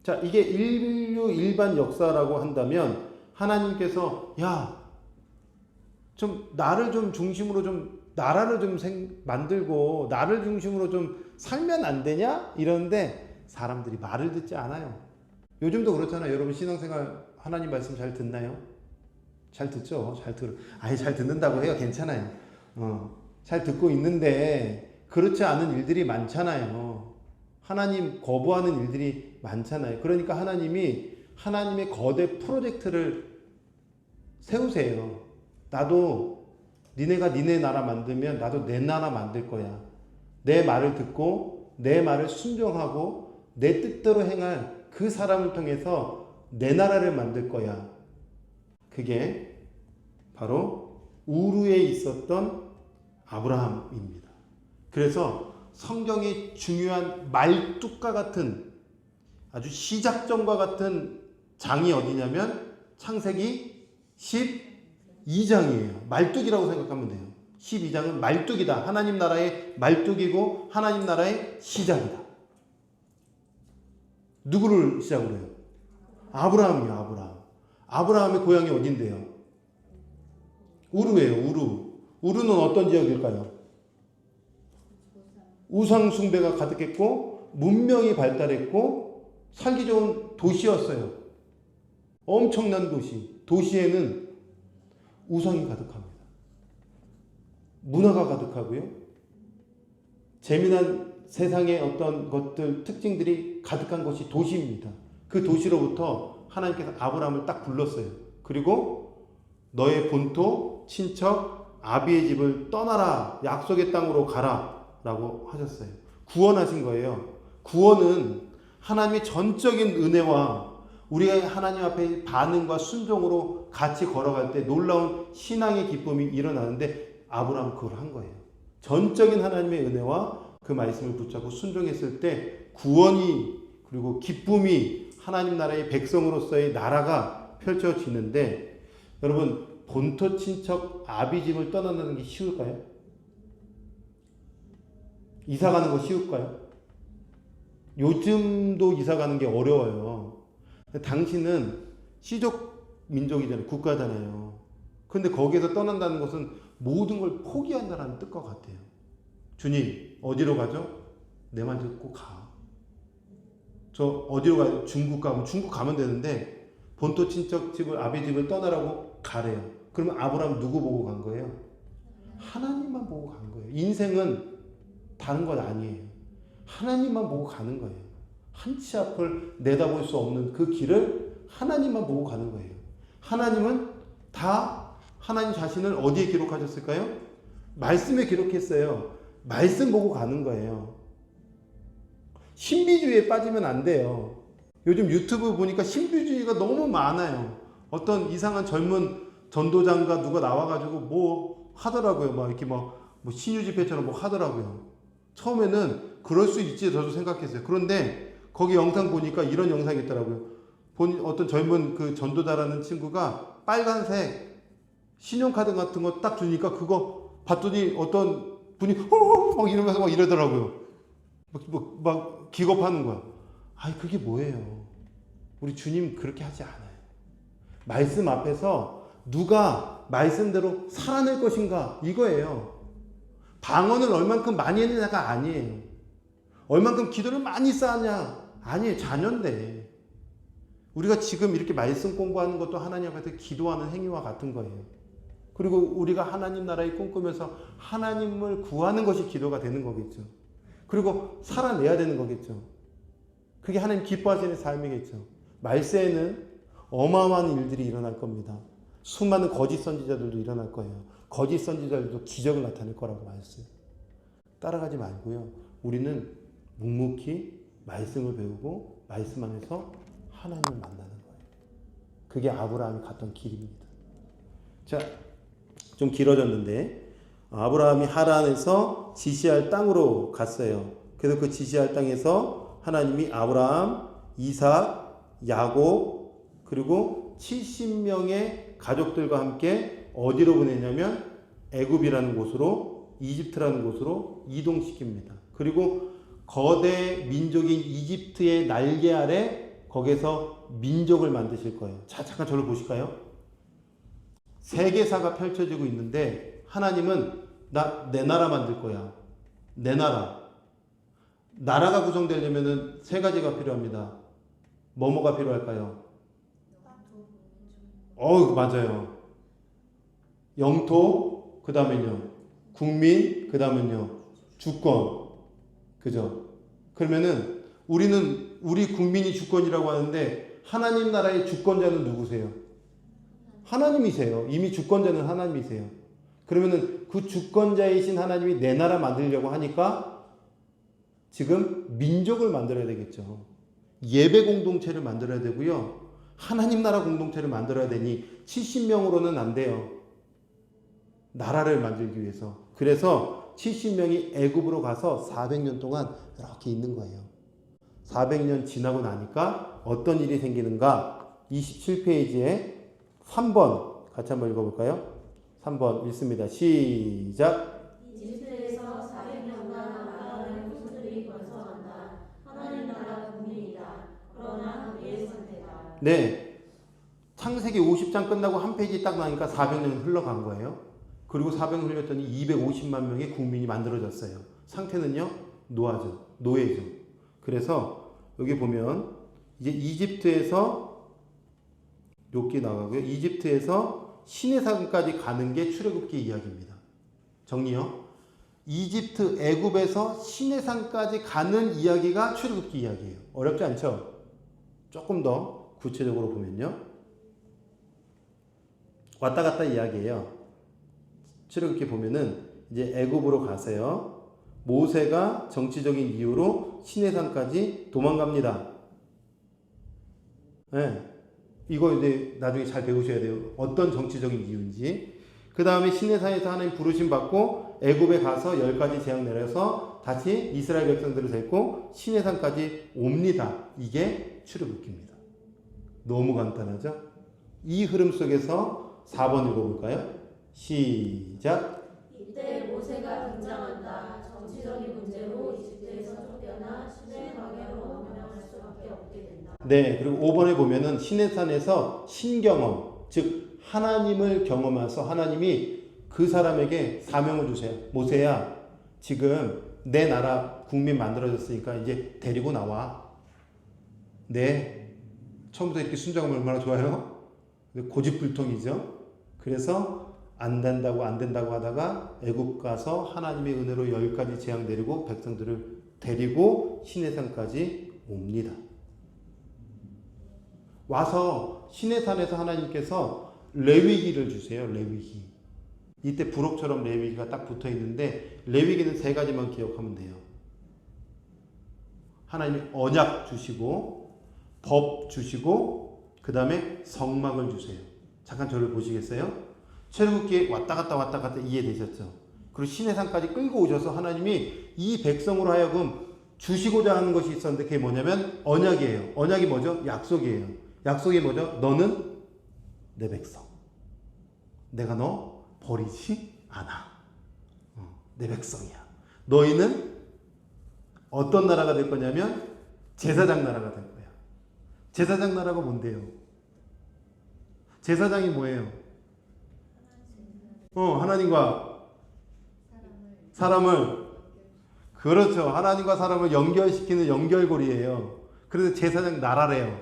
자, 이게 인류 일반 역사라고 한다면 하나님께서 좀 나를 좀 중심으로 좀 나라를 좀 만들고 나를 중심으로 좀 살면 안 되냐? 이러는데 사람들이 말을 듣지 않아요. 요즘도 그렇잖아요. 여러분 신앙생활 하나님 말씀 잘 듣나요? 잘 듣죠? 잘 듣는다고 해요. 괜찮아요. 잘 듣고 있는데 그렇지 않은 일들이 많잖아요. 하나님 거부하는 일들이 많잖아요. 그러니까 하나님이 하나님의 거대 프로젝트를 세우세요. 나도 니네가 니네 나라 만들면 나도 내 나라 만들 거야. 내 말을 듣고 내 말을 순종하고 내 뜻대로 행할 그 사람을 통해서 내 나라를 만들 거야. 그게 바로 우르에 있었던 아브라함입니다. 그래서 성경의 중요한 말뚝과 같은 아주 시작점과 같은 장이 어디냐면 창세기 12장이에요. 말뚝이라고 생각하면 돼요. 12장은 말뚝이다. 하나님 나라의 말뚝이고 하나님 나라의 시작이다. 누구를 시작으로 해요? 아브라함이요. 아브라함. 아브라함의 고향이 어딘데요? 우르예요. 우르. 우르는 어떤 지역일까요? 우상 숭배가 가득했고 문명이 발달했고 살기 좋은 도시였어요. 엄청난 도시. 도시에는 우상이 가득합니다. 문화가 가득하고요. 재미난 세상의 어떤 것들, 특징들이 가득한 것이 도시입니다. 그 도시로부터 하나님께서 아브라함을 딱 불렀어요. 그리고 너의 본토, 친척, 아비의 집을 떠나라. 약속의 땅으로 가라. 라고 하셨어요. 구원하신 거예요. 구원은 하나님의 전적인 은혜와 우리가 하나님 앞에 반응과 순종으로 같이 걸어갈 때 놀라운 신앙의 기쁨이 일어나는데 아브라함은 그걸 한 거예요. 전적인 하나님의 은혜와 그 말씀을 붙잡고 순종했을 때 구원이 그리고 기쁨이 하나님 나라의 백성으로서의 나라가 펼쳐지는데 여러분 본토 친척 아비 집을 떠난다는 게 쉬울까요? 이사 가는 거 쉬울까요? 요즘도 이사 가는 게 어려워요. 당신은 시족 민족이잖아요. 국가잖아요. 근데 거기에서 떠난다는 것은 모든 걸 포기한다는 뜻과 같아요. 주님, 어디로 가죠? 내 말 듣고 가. 저 어디로 가요? 중국 가면 중국 가면 되는데 본토 친척 집을 아비 집을 떠나라고 가래요. 그러면 아브라함 누구 보고 간 거예요? 하나님만 보고 간 거예요. 인생은 다른 건 아니에요. 하나님만 보고 가는 거예요. 한치 앞을 내다볼 수 없는 그 길을 하나님만 보고 가는 거예요. 하나님은 다 하나님 자신을 어디에 기록하셨을까요? 말씀에 기록했어요. 말씀 보고 가는 거예요. 신비주의에 빠지면 안 돼요. 요즘 유튜브 보니까 신비주의가 너무 많아요. 어떤 이상한 젊은 전도자인가 누가 나와가지고 뭐 하더라고요. 막 이렇게 뭐 신유 집회처럼 뭐 하더라고요. 처음에는 그럴 수 있지 저도 생각했어요. 그런데 거기 영상 보니까 이런 영상이 있더라고요. 어떤 젊은 그 전도자라는 친구가 빨간색 신용카드 같은 거 딱 주니까 그거 봤더니 어떤 분이 막 이러면서 막 이러더라고요. 막 기겁하는 거야. 아니 그게 뭐예요? 우리 주님 그렇게 하지 않아요. 말씀 앞에서 누가 말씀대로 살아낼 것인가 이거예요. 방언을 얼만큼 많이 했느냐가 아니에요. 얼만큼 기도를 많이 쌓았냐 아니에요. 자녀인데 우리가 지금 이렇게 말씀 공부하는 것도 하나님 앞에서 기도하는 행위와 같은 거예요. 그리고 우리가 하나님 나라를 꿈꾸면서 하나님을 구하는 것이 기도가 되는 거겠죠. 그리고 살아내야 되는 거겠죠. 그게 하나님 기뻐하시는 삶이겠죠. 말세에는 어마어마한 일들이 일어날 겁니다. 수많은 거짓 선지자들도 일어날 거예요. 거짓 선지자들도 기적을 나타낼 거라고 말했어요. 따라가지 말고요. 우리는 묵묵히 말씀을 배우고 말씀 안에서 하나님을 만나는 거예요. 그게 아브라함이 갔던 길입니다. 자, 좀 길어졌는데 아브라함이 하란에서 지시할 땅으로 갔어요. 그래서 그 지시할 땅에서 하나님이 아브라함, 이삭, 야곱 그리고 70명의 가족들과 함께 어디로 보내냐면 애굽이라는 곳으로 이집트라는 곳으로 이동시킵니다. 그리고 거대 민족인 이집트의 날개 아래 거기서 민족을 만드실 거예요. 자, 잠깐 저를 보실까요? 세계사가 펼쳐지고 있는데 하나님은 내 나라 만들 거야. 내 나라. 나라가 구성되려면 세 가지가 필요합니다. 뭐가 필요할까요? 맞아요. 영토, 그 다음에요. 국민, 그 다음에요. 주권. 그죠? 그러면은 우리 국민이 주권이라고 하는데 하나님 나라의 주권자는 누구세요? 하나님이세요. 이미 주권자는 하나님이세요. 그러면은 그 주권자이신 하나님이 내 나라 만들려고 하니까 지금 민족을 만들어야 되겠죠. 예배 공동체를 만들어야 되고요. 하나님 나라 공동체를 만들어야 되니 70명으로는 안 돼요. 나라를 만들기 위해서. 그래서 70명이 애굽으로 가서 400년 동안 이렇게 있는 거예요. 400년 지나고 나니까 어떤 일이 생기는가? 27페이지에 3번 같이 한번 읽어볼까요? 3번 읽습니다. 시작. 이집트에서 400년간 나라의 후손들이 번성한다. 하나님 나라 국민이다. 그러나 그의 상태다. 네. 창세기 50장 끝나고 한 페이지 딱 나니까 400년이 흘러간 거예요. 그리고 400년 흘렸더니 250만 명의 국민이 만들어졌어요. 상태는요? 노예죠. 그래서 여기 보면 이제 이집트에서 욥기 나가고요. 이집트에서 시내산까지 가는 게 출애굽기 이야기입니다. 정리요. 이집트 애굽에서 시내산까지 가는 이야기가 출애굽기 이야기예요. 어렵지 않죠? 조금 더 구체적으로 보면요. 왔다 갔다 이야기예요. 출애굽기 보면은 이제 애굽으로 가세요. 모세가 정치적인 이유로 시내산까지 도망갑니다. 네. 이거 이제 나중에 잘 배우셔야 돼요. 어떤 정치적인 이유인지. 그 다음에 시내산에서 하나님 부르심 받고 애굽에 가서 10가지 재앙 내려서 다시 이스라엘 백성들을 데리고 시내산까지 옵니다. 이게 출애굽기입니다. 너무 간단하죠? 이 흐름 속에서 4번 읽어볼까요? 시작. 이때 모세가 등장한다. 정치적인 문제로 이집트에서 쫓겨나 시내 광야로 넘어갈 수밖에 없게 된다. 네, 그리고 5번에 보면은 시내산에서 신경험, 즉 하나님을 경험해서 하나님이 그 사람에게 사명을 주세요. 모세야, 지금 내 나라 국민 만들어졌으니까 이제 데리고 나와. 네, 처음부터 이렇게 순종하면 얼마나 좋아요? 고집불통이죠. 그래서 안 된다고 하다가 애굽 가서 하나님의 은혜로 10가지 재앙 내리고 백성들을 데리고 시내산까지 옵니다. 와서 시내산에서 하나님께서 레위기를 주세요. 레위기. 이때 부록처럼 레위기가 딱 붙어 있는데 레위기는 3가지만 기억하면 돼요. 하나님이 언약 주시고 법 주시고 그 다음에 성막을 주세요. 잠깐 저를 보시겠어요? 출애굽기에 왔다 갔다 이해되셨죠? 그리고 시내산까지 끌고 오셔서 하나님이 이 백성으로 하여금 주시고자 하는 것이 있었는데 그게 뭐냐면 언약이에요. 언약이 뭐죠? 약속이에요. 약속이 뭐죠? 너는 내 백성. 내가 너 버리지 않아. 내 백성이야. 너희는 어떤 나라가 될 거냐면 제사장 나라가 될 거야. 제사장 나라가 뭔데요? 제사장이 뭐예요? 하나님과 사람을 그렇죠. 하나님과 사람을 연결시키는 연결고리예요. 그래서 제사장 나라래요.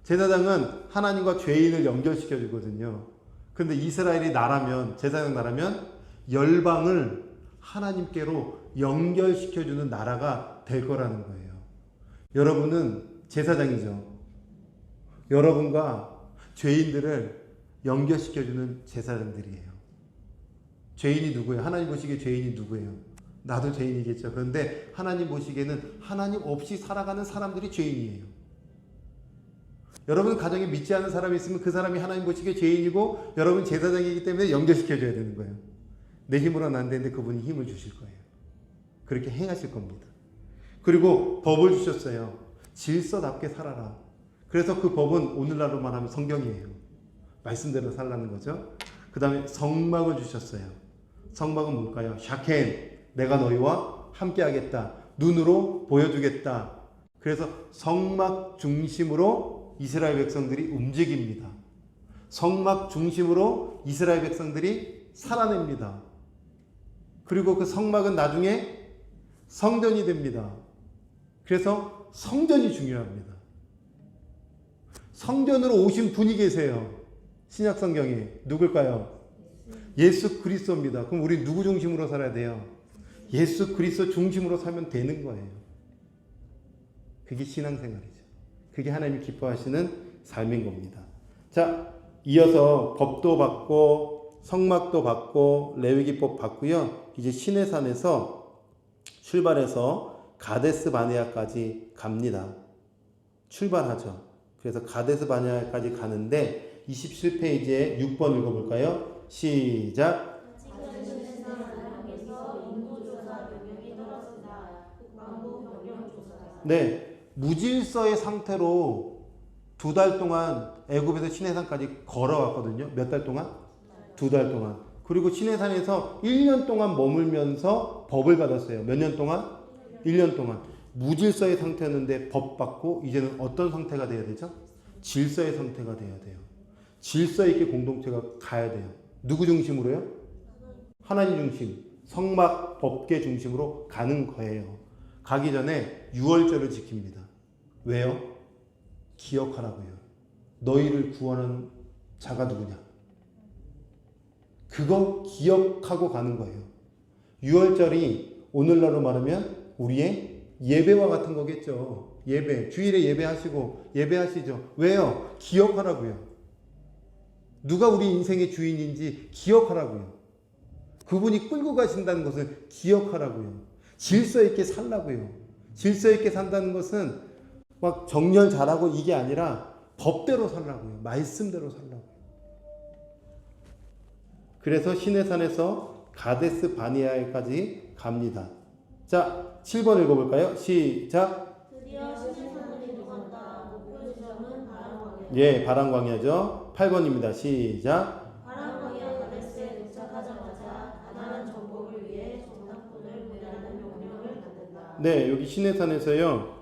제사장은 하나님과 죄인을 연결시켜 주거든요. 그런데 이스라엘이 나라면 제사장 나라면 열방을 하나님께로 연결시켜 주는 나라가 될 거라는 거예요. 여러분은 제사장이죠. 여러분과 죄인들을 연결시켜주는 제사장들이에요. 죄인이 누구예요? 하나님 보시기에 죄인이 누구예요? 나도 죄인이겠죠. 그런데 하나님 보시기에는 하나님 없이 살아가는 사람들이 죄인이에요. 여러분 가정에 믿지 않는 사람이 있으면 그 사람이 하나님 보시기에 죄인이고 여러분 제사장이기 때문에 연결시켜줘야 되는 거예요. 내 힘으로는 안 되는데 그분이 힘을 주실 거예요. 그렇게 행하실 겁니다. 그리고 법을 주셨어요. 질서답게 살아라. 그래서 그 법은 오늘날로만 하면 성경이에요. 말씀대로 살라는 거죠. 그 다음에 성막을 주셨어요. 성막은 뭘까요? 샤켄, 내가 너희와 함께 하겠다. 눈으로 보여주겠다. 그래서 성막 중심으로 이스라엘 백성들이 움직입니다. 성막 중심으로 이스라엘 백성들이 살아냅니다. 그리고 그 성막은 나중에 성전이 됩니다. 그래서 성전이 중요합니다. 성전으로 오신 분이 계세요. 신약 성경에 누굴까요? 예수 그리스도입니다. 그럼 우리 누구 중심으로 살아야 돼요? 예수 그리스도 중심으로 살면 되는 거예요. 그게 신앙생활이죠. 그게 하나님이 기뻐하시는 삶인 겁니다. 자, 이어서 법도 받고 성막도 받고 레위기법 받고요. 이제 시내산에서 출발해서 가데스 바네아까지 갑니다. 출발하죠. 그래서 가데스 바네아까지 가는데 27페이지에 6번 읽어볼까요? 시작. 지금 세상 사람에서 인구조사 병력이 떨어진다. 국방부 병력조사. 네, 무질서의 상태로 2달 동안 애굽에서 시내산까지 걸어왔거든요. 몇 달 동안? 2달 동안. 그리고 시내산에서 1년 동안 머물면서 법을 받았어요. 몇 년 동안? 1년 동안. 무질서의 상태였는데 법 받고 이제는 어떤 상태가 돼야 되죠? 질서의 상태가 돼야 돼요. 질서 있게 공동체가 가야 돼요. 누구 중심으로요? 하나님 중심, 성막 법계 중심으로 가는 거예요. 가기 전에 유월절을 지킵니다. 왜요? 기억하라고요. 너희를 구원한 자가 누구냐? 그거 기억하고 가는 거예요. 유월절이 오늘날로 말하면 우리의 예배와 같은 거겠죠. 예배, 주일에 예배하시고 예배하시죠. 왜요? 기억하라고요. 누가 우리 인생의 주인인지 기억하라고요. 그분이 끌고 가신다는 것을 기억하라고요. 질서 있게 살라고요. 질서 있게 산다는 것은 막 정렬 잘하고 이게 아니라 법대로 살라고요. 말씀대로 살라고요. 그래서 시내산에서 가데스 바네아까지 갑니다. 자, 7번 읽어볼까요? 시작. 드디어 시내산을 이동한다. 목표 지점은 바람광야. 예, 바람광야죠. 8번입니다. 시작. 바람광야 가데스에 도착하자마자 가나안 정복을 위해 정탐꾼을 보내라는 명령을 받는다. 네, 여기 시내산에서요.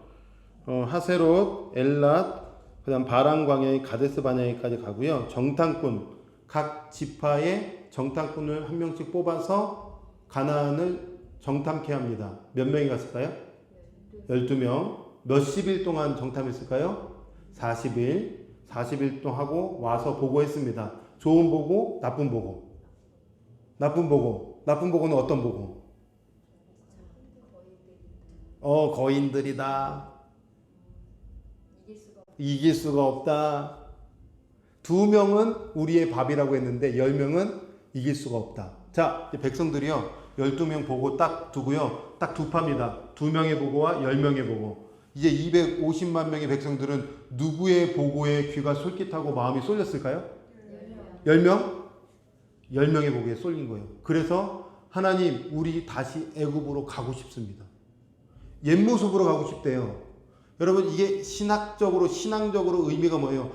하세롯, 엘랏, 그다음 바람광야의 가데스 바네아까지 가고요. 정탐꾼, 각 지파의 정탐꾼을 한 명씩 뽑아서 가나안을 정탐케 합니다. 몇 명이 갔을까요? 12명. 몇십 일 동안 정탐했을까요? 40일. 40일 동안 하고 와서 보고했습니다. 좋은 보고, 나쁜 보고. 나쁜 보고. 나쁜 보고는 어떤 보고? 거인들이다. 이길 수가 없다. 2명은 우리의 밥이라고 했는데 10명은 이길 수가 없다. 자, 백성들이요. 12명 보고 딱 두고요. 딱 두 파입니다. 2명의 보고와 10명의 보고. 이제 250만 명의 백성들은 누구의 보고에 귀가 솔깃하고 마음이 쏠렸을까요? 10명? 10명의 보고에 쏠린 거예요. 그래서 하나님, 우리 다시 애굽으로 가고 싶습니다. 옛 모습으로 가고 싶대요. 여러분, 이게 신앙적으로 의미가 뭐예요?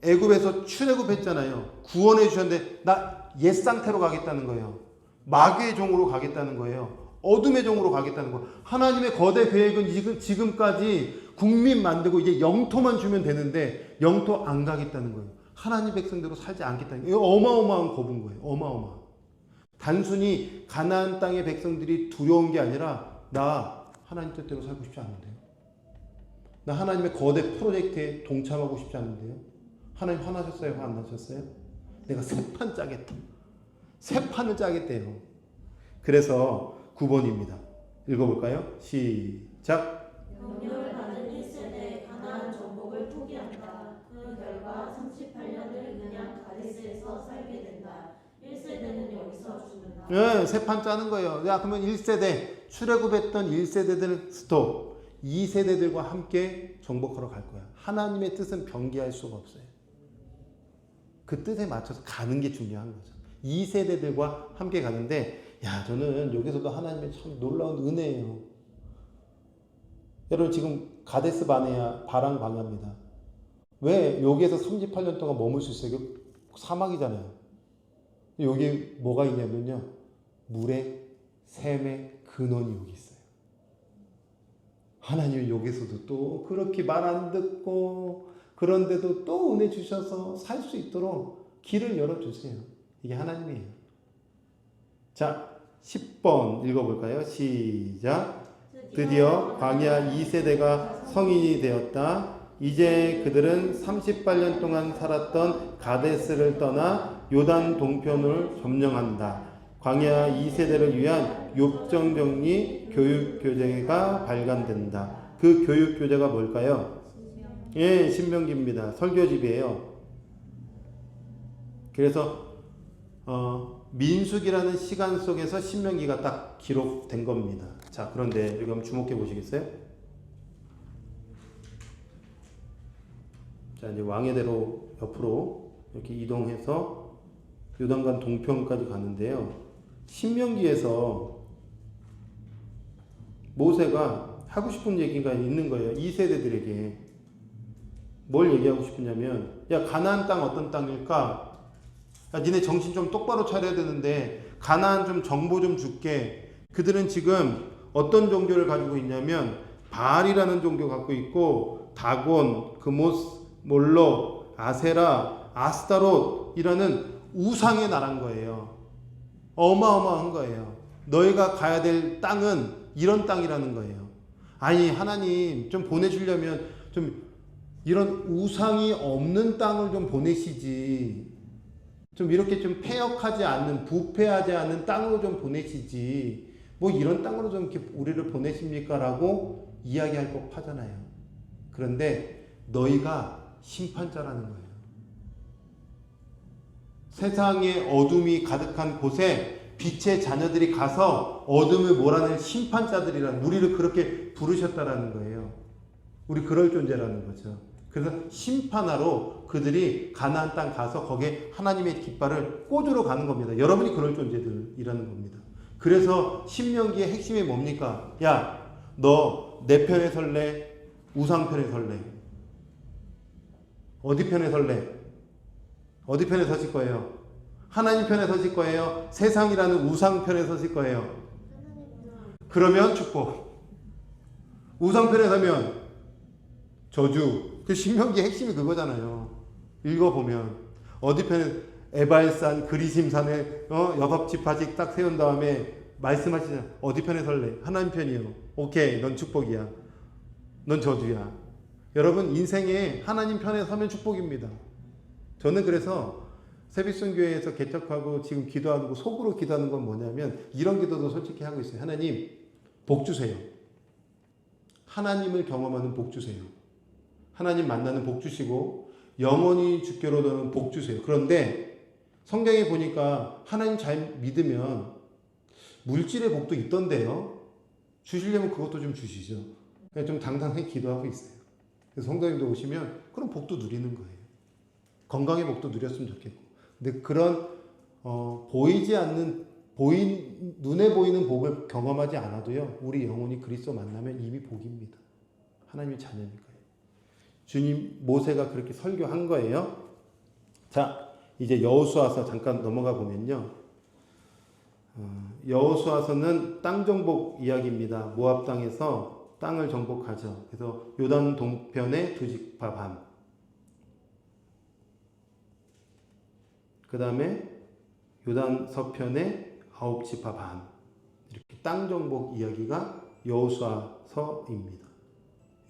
애굽에서 출애굽했잖아요. 구원해 주셨는데 나 옛 상태로 가겠다는 거예요. 마귀의 종으로 가겠다는 거예요. 어둠의 종으로 가겠다는 거예요. 하나님의 거대 계획은 지금까지 국민 만들고 이제 영토만 주면 되는데 영토 안 가겠다는 거예요. 하나님 백성대로 살지 않겠다는 거예요. 이거 어마어마한 겁인 거예요. 어마어마한. 단순히 가나안 땅의 백성들이 두려운 게 아니라 나 하나님 뜻대로 살고 싶지 않은데요. 나 하나님의 거대 프로젝트에 동참하고 싶지 않은데요. 하나님 화나셨어요? 화 안 나셨어요? 내가 새 판 짜겠다. 새 판을 짜겠대요. 그래서 9번입니다. 읽어볼까요? 시작. 명령을 받은 1세대 가나안 정복을 포기한다. 그 결과 38년을 그냥 가데스에서 살게 된다. 1세대는 여기서 죽는다. 네, 새 판 짜는 거예요. 야, 그러면 1세대 출애굽했던 1세대들 스톱. 2세대들과 함께 정복하러 갈 거야. 하나님의 뜻은 변기할 수가 없어요. 그 뜻에 맞춰서 가는 게 중요한 거죠. 2세대들과 함께 가는데, 야, 저는 여기서도 하나님의 참 놀라운 은혜예요. 여러분, 지금 가데스 바네아 바람광야입니다. 왜 여기에서 38년 동안 머물 수 있어요? 사막이잖아요. 여기 뭐가 있냐면요, 물의 샘의 근원이 여기 있어요. 하나님이 여기서도 또 그렇게 말 안 듣고 그런데도 또 은혜 주셔서 살 수 있도록 길을 열어주세요. 이게 하나님이에요. 자, 10번 읽어볼까요? 시작. 드디어 광야 2세대가 성인이 되었다. 이제 그들은 38년 동안 살았던 가데스를 떠나 요단 동편을 점령한다. 광야 2세대를 위한 욥정 정리 교육 교재가 발간된다. 그 교육 교재가 뭘까요? 예, 신명기입니다. 설교집이에요. 그래서 민수기라는 시간 속에서 신명기가 딱 기록된 겁니다. 자, 그런데 여기 한번 주목해 보시겠어요? 자, 이제 왕의대로 옆으로 이렇게 이동해서 요단강 동편까지 가는데요. 신명기에서 모세가 하고 싶은 얘기가 있는 거예요. 2세대들에게. 뭘 얘기하고 싶으냐면, 야, 가나안 땅 어떤 땅일까? 야, 니네 정신 좀 똑바로 차려야 되는데 가나안 좀 정보 좀 줄게. 그들은 지금 어떤 종교를 가지고 있냐면 바알이라는 종교 갖고 있고 다곤, 그모스, 몰록, 아세라, 아스타롯이라는 우상의 나라인 거예요. 어마어마한 거예요. 너희가 가야 될 땅은 이런 땅이라는 거예요. 아니, 하나님 좀 보내주려면 좀 이런 우상이 없는 땅을 좀 보내시지. 좀 이렇게 좀 패역하지 않는, 부패하지 않는 땅으로 좀 보내시지. 뭐 이런 땅으로 좀 이렇게 우리를 보내십니까? 라고 이야기할 법하잖아요. 그런데 너희가 심판자라는 거예요. 세상에 어둠이 가득한 곳에 빛의 자녀들이 가서 어둠을 몰아낼 심판자들이란, 우리를 그렇게 부르셨다라는 거예요. 우리 그럴 존재라는 거죠. 그래서 심판하러 그들이 가나안 땅 가서 거기에 하나님의 깃발을 꽂으러 가는 겁니다. 여러분이 그럴 존재들이라는 겁니다. 그래서 신명기의 핵심이 뭡니까? 야, 너 내 편에 설래? 우상 편에 설래? 어디 편에 설래? 어디 편에 서실 거예요? 하나님 편에 서실 거예요? 세상이라는 우상 편에 서실 거예요? 그러면 축복. 우상 편에 서면 저주. 그 신명기의 핵심이 그거잖아요. 읽어보면 어디 편에 에발산 그리심산에 6지파씩 딱 세운 다음에 말씀하시잖아요. 어디 편에 설래? 하나님 편이요. 오케이, 넌 축복이야. 넌 저주야. 여러분, 인생에 하나님 편에 서면 축복입니다. 저는 그래서 세빛순교회에서 개척하고 지금 기도하고 속으로 기도하는 건 뭐냐면 이런 기도도 솔직히 하고 있어요. 하나님, 복 주세요. 하나님을 경험하는 복 주세요. 하나님 만나는 복 주시고 영원히 주께로 도는 복 주세요. 그런데 성경에 보니까 하나님 잘 믿으면 물질의 복도 있던데요. 주시려면 그것도 좀 주시죠. 그냥 좀 당당하게 기도하고 있어요. 그래서 성도님도 오시면 그런 복도 누리는 거예요. 건강의 복도 누렸으면 좋겠고. 근데 그런 보이지 않는 눈에 보이는 복을 경험하지 않아도요. 우리 영혼이 그리스도 만나면 이미 복입니다. 하나님의 자녀니까요. 주님, 모세가 그렇게 설교한 거예요. 자, 이제 여호수아서 잠깐 넘어가 보면요. 여호수아서는 땅 정복 이야기입니다. 모압 땅에서 땅을 정복하죠. 그래서 요단 동편의 2지파 반. 그 다음에 요단 서편의 9지파 반. 이렇게 땅 정복 이야기가 여호수아서입니다.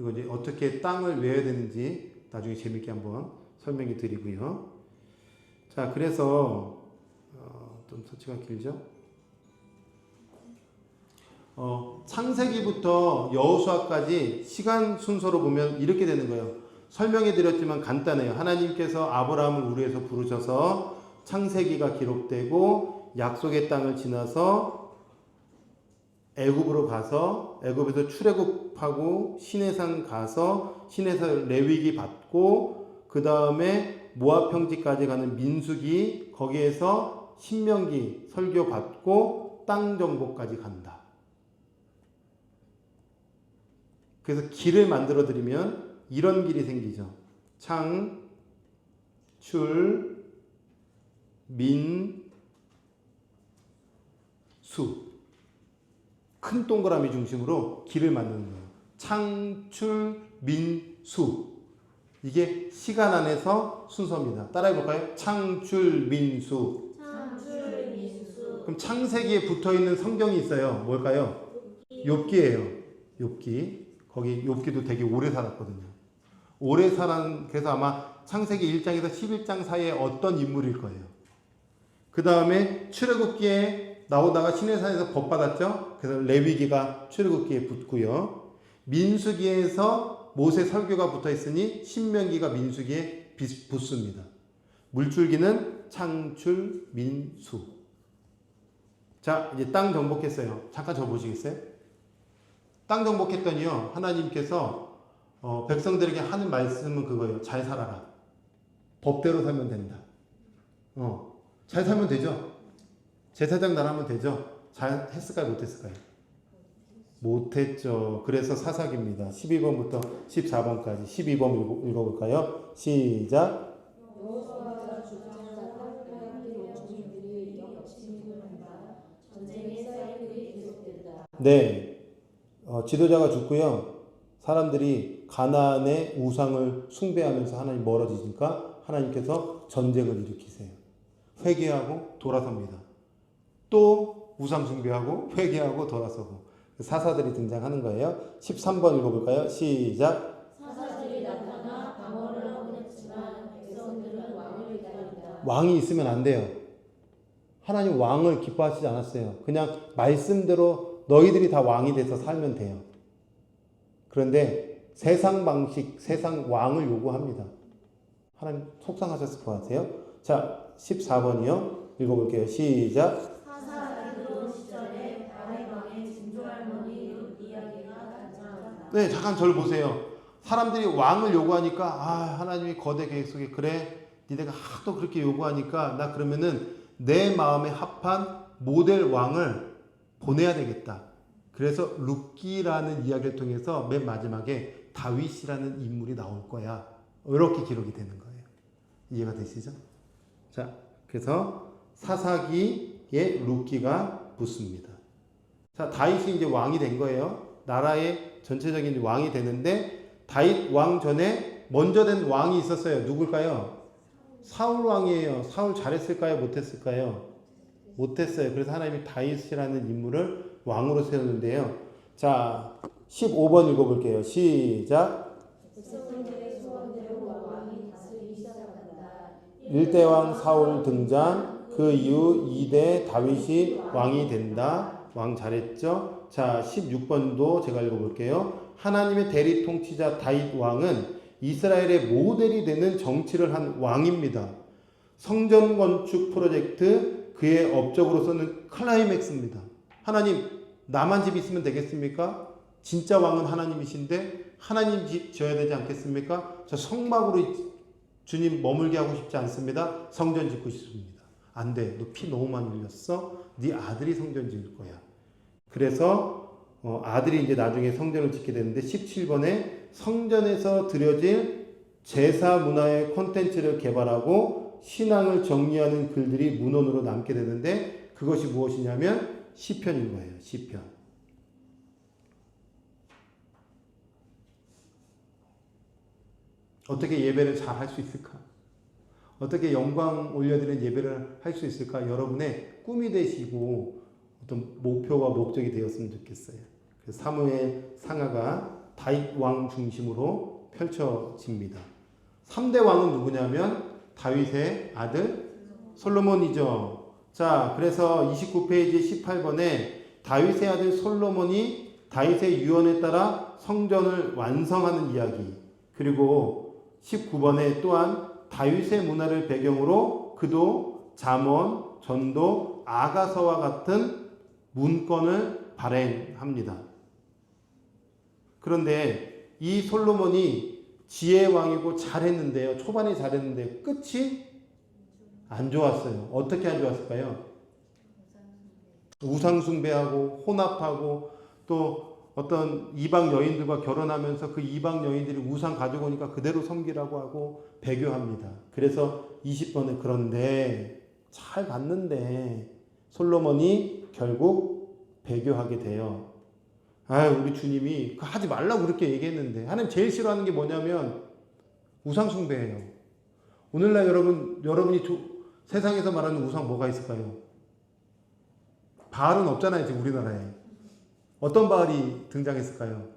이거 이제 어떻게 땅을 외워야 되는지 나중에 재밌게 한번 설명해 드리고요. 자, 그래서 좀 서치가 길죠? 창세기부터 여호수아까지 시간 순서로 보면 이렇게 되는 거예요. 설명해 드렸지만 간단해요. 하나님께서 아브라함을 우리에서 부르셔서 창세기가 기록되고 약속의 땅을 지나서 애굽으로 가서 애굽에서 출애굽하고 시내산 가서 시내산 레위기 받고 그 다음에 모압 평지까지 가는 민수기, 거기에서 신명기 설교 받고 땅 정복까지 간다. 그래서 길을 만들어 드리면 이런 길이 생기죠. 창, 출, 민, 수. 큰 동그라미 중심으로 길을 만드는 거예요. 창출, 민, 수. 이게 시간 안에서 순서입니다. 따라해 볼까요? 창출, 민, 수. 창출, 민수. 그럼 창세기에 붙어 있는 성경이 있어요. 뭘까요? 욥기예요. 욥기. 거기 욥기도 되게 오래 살았거든요. 오래 살은, 그래서 아마 창세기 1장에서 11장 사이에 어떤 인물일 거예요. 그 다음에 출애굽기에 나오다가 시내산에서 법 받았죠. 그래서 레위기가 출애굽기에 붙고요. 민수기에서 모세 설교가 붙어 있으니 신명기가 민수기에 붙습니다. 물줄기는 창출, 민수. 자, 이제 땅 정복했어요. 잠깐 저 보시겠어요? 땅 정복했더니요, 하나님께서 백성들에게 하는 말씀은 그거예요. 잘 살아라. 법대로 살면 된다. 잘 살면 되죠. 제사장 나라면 되죠. 잘 했을까요? 못했을까요? 못했죠. 그래서 사사기입니다. 12번부터 14번까지 12번 읽어볼까요? 시작. 여호수아가 주장하자 하나님의 종들이 역침을 한다. 전쟁의 사이클이 계속된다. 네, 지도자가 죽고요. 사람들이 가나안의 우상을 숭배하면서 하나님 멀어지니까 하나님께서 전쟁을 일으키세요. 회개하고 돌아섭니다. 또 우상 숭배하고 회개하고 돌아서고 사사들이 등장하는 거예요. 13번 읽어볼까요? 시작. 사사들이 나타나 방어를 하곤 했지만 백성들은 왕을 기다린다. 왕이 있으면 안 돼요. 하나님 왕을 기뻐하시지 않았어요. 그냥 말씀대로 너희들이 다 왕이 돼서 살면 돼요. 그런데 세상 방식, 세상 왕을 요구합니다. 하나님 속상하셨을 것 같아요. 자, 14번이요. 읽어볼게요. 시작. 사사가 들어온 시절에 다윗 왕의 증조할머니 룻 이야기가 등장한다. 네, 잠깐 저를 보세요. 사람들이 왕을 요구하니까 하나님이 거대 계획 속에 그래 니네가 하도 그렇게 요구하니까 나 그러면은 내 마음에 합한 모델 왕을 보내야 되겠다. 그래서 룻기라는 이야기를 통해서 맨 마지막에 다윗이라는 인물이 나올 거야. 이렇게 기록이 되는 거예요. 이해가 되시죠? 자, 그래서 사사기에 룻기가 붙습니다. 자, 다윗이 이제 왕이 된 거예요. 나라의 전체적인 왕이 되는데 다윗 왕 전에 먼저 된 왕이 있었어요. 누굴까요? 사울 왕이에요. 사울 잘했을까요? 못했을까요? 못했어요. 그래서 하나님이 다윗이라는 인물을 왕으로 세웠는데요. 자, 15번 읽어볼게요. 시작. 백성들의 소원대로 왕이 다스리기 시작한다. 1대 왕 사울 등장. 그 이후 2대 다윗이 왕이 된다. 왕 잘했죠? 자, 16번도 제가 읽어볼게요. 하나님의 대리 통치자 다윗 왕은 이스라엘의 모델이 되는 정치를 한 왕입니다. 성전 건축 프로젝트 그의 업적으로서는 클라이맥스입니다. 하나님, 나만 집 있으면 되겠습니까? 진짜 왕은 하나님이신데 하나님 집 지어야 되지 않겠습니까? 저 성막으로 주님 머물게 하고 싶지 않습니다. 성전 짓고 싶습니다. 안 돼. 너 피 너무 많이 흘렸어. 네 아들이 성전 지을 거야. 그래서 아들이 이제 나중에 성전을 짓게 되는데 17번에 성전에서 드려질 제사 문화의 콘텐츠를 개발하고 신앙을 정리하는 글들이 문헌으로 남게 되는데 그것이 무엇이냐면 시편인 거예요. 시편. 어떻게 예배를 잘 할 수 있을까? 어떻게 영광 올려드리는 예배를 할 수 있을까? 여러분의 꿈이 되시고 어떤 목표와 목적이 되었으면 좋겠어요. 그래서 사무엘 상하가 다윗 왕 중심으로 펼쳐집니다. 3대 왕은 누구냐면 다윗의 아들 솔로몬이죠. 자, 그래서 29페이지 18번에 다윗의 아들 솔로몬이 다윗의 유언에 따라 성전을 완성하는 이야기. 그리고 19번에 또한 다윗의 문화를 배경으로 그도 잠언, 전도, 아가서와 같은 문건을 발행합니다. 그런데 이 솔로몬이 지혜의 왕이고 잘했는데요. 초반에 잘했는데 끝이 안 좋았어요. 어떻게 안 좋았을까요? 우상숭배하고 혼합하고 또 어떤 이방 여인들과 결혼하면서 그 이방 여인들이 우상 가지고 오니까 그대로 섬기라고 하고 배교합니다. 그래서 20번에 그런데 잘 봤는데 솔로몬이 결국 배교하게 돼요. 우리 주님이 하지 말라고 그렇게 얘기했는데 하나님 제일 싫어하는 게 뭐냐면 우상숭배예요. 오늘날 여러분이 세상에서 말하는 우상 뭐가 있을까요? 바알은 없잖아요. 지금 우리나라에. 어떤 바알이 등장했을까요?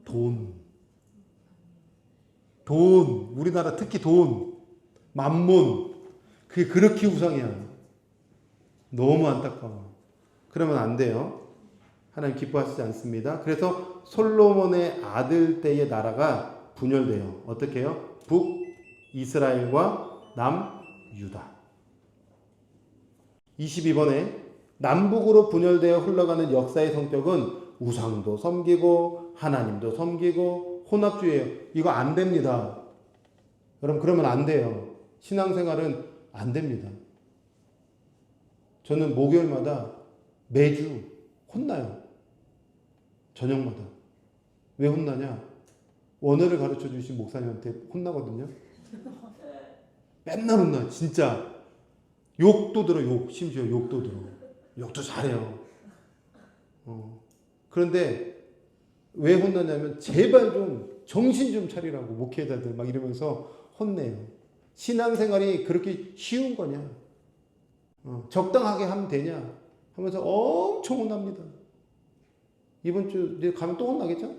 돈. 우리나라 특히 돈. 만몬. 그게 그렇게 우상이야. 너무 안타까워. 그러면 안 돼요. 하나님 기뻐하시지 않습니다. 그래서 솔로몬의 아들 때의 나라가 분열돼요. 어떻게 해요? 북이스라엘과 남유다. 22번에 남북으로 분열되어 흘러가는 역사의 성격은 우상도 섬기고 하나님도 섬기고 혼합주의예요. 이거 안 됩니다. 여러분 그러면 안 돼요. 신앙생활은 안 됩니다. 저는 목요일마다 매주 혼나요. 저녁마다. 왜 혼나냐? 원어를 가르쳐 주신 목사님한테 혼나거든요. 맨날 혼나요. 진짜. 욕도 들어, 욕. 심지어 욕도 들어. 욕도 잘해요. 그런데 왜 혼나냐면 제발 좀 정신 좀 차리라고 목회자들 막 이러면서 혼내요. 신앙생활이 그렇게 쉬운 거냐? 적당하게 하면 되냐? 하면서 엄청 혼납니다. 이번 주 가면 또 혼나겠죠?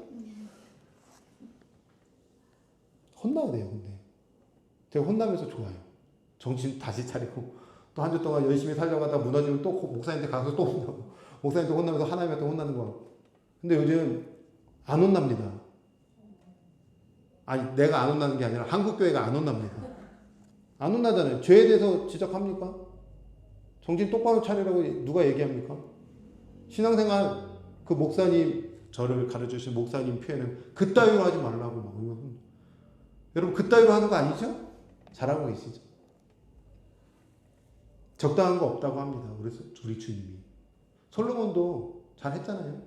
혼나야 돼요, 근데. 제가 혼나면서 좋아요. 정신 다시 차리고, 또 한 주 동안 열심히 살려고 하다가 무너지면 또 목사님한테 가서 또 혼나고, 목사님한테 혼나면서 하나님한테 혼나는 거. 근데 요즘 안 혼납니다. 아니, 내가 안 혼나는 게 아니라 한국교회가 안 혼납니다. 안 혼나잖아요. 죄에 대해서 지적합니까? 정신 똑바로 차리라고 누가 얘기합니까? 신앙생활 그 목사님 저를 가르쳐주신 목사님 표현은 그따위로 하지 말라고 막 여러분 그따위로 하는 거 아니죠? 잘하고 계시죠? 적당한 거 없다고 합니다. 그래서 우리 주님이 솔로몬도 잘했잖아요.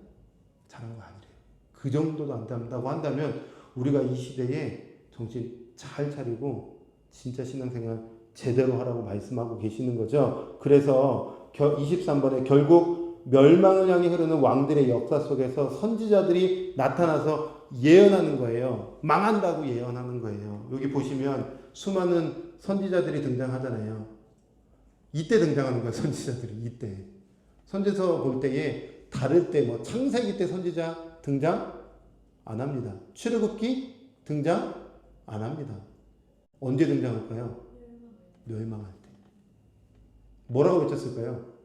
잘한 거 아니래요. 그 정도도 안 된다고 한다면 우리가 이 시대에 정신 잘 차리고 진짜 신앙생활 제대로 하라고 말씀하고 계시는 거죠. 그래서 23번에 결국 멸망을 향해 흐르는 왕들의 역사 속에서 선지자들이 나타나서 예언하는 거예요. 망한다고 예언하는 거예요. 여기 보시면 수많은 선지자들이 등장하잖아요. 이때 등장하는 거예요. 선지자들이 이때. 선지서 볼 때에 다를 때 뭐 창세기 때 선지자 등장 안 합니다. 출애굽기 등장 안 합니다. 언제 등장할까요? 멸망할 때. 뭐라고 외쳤을까요?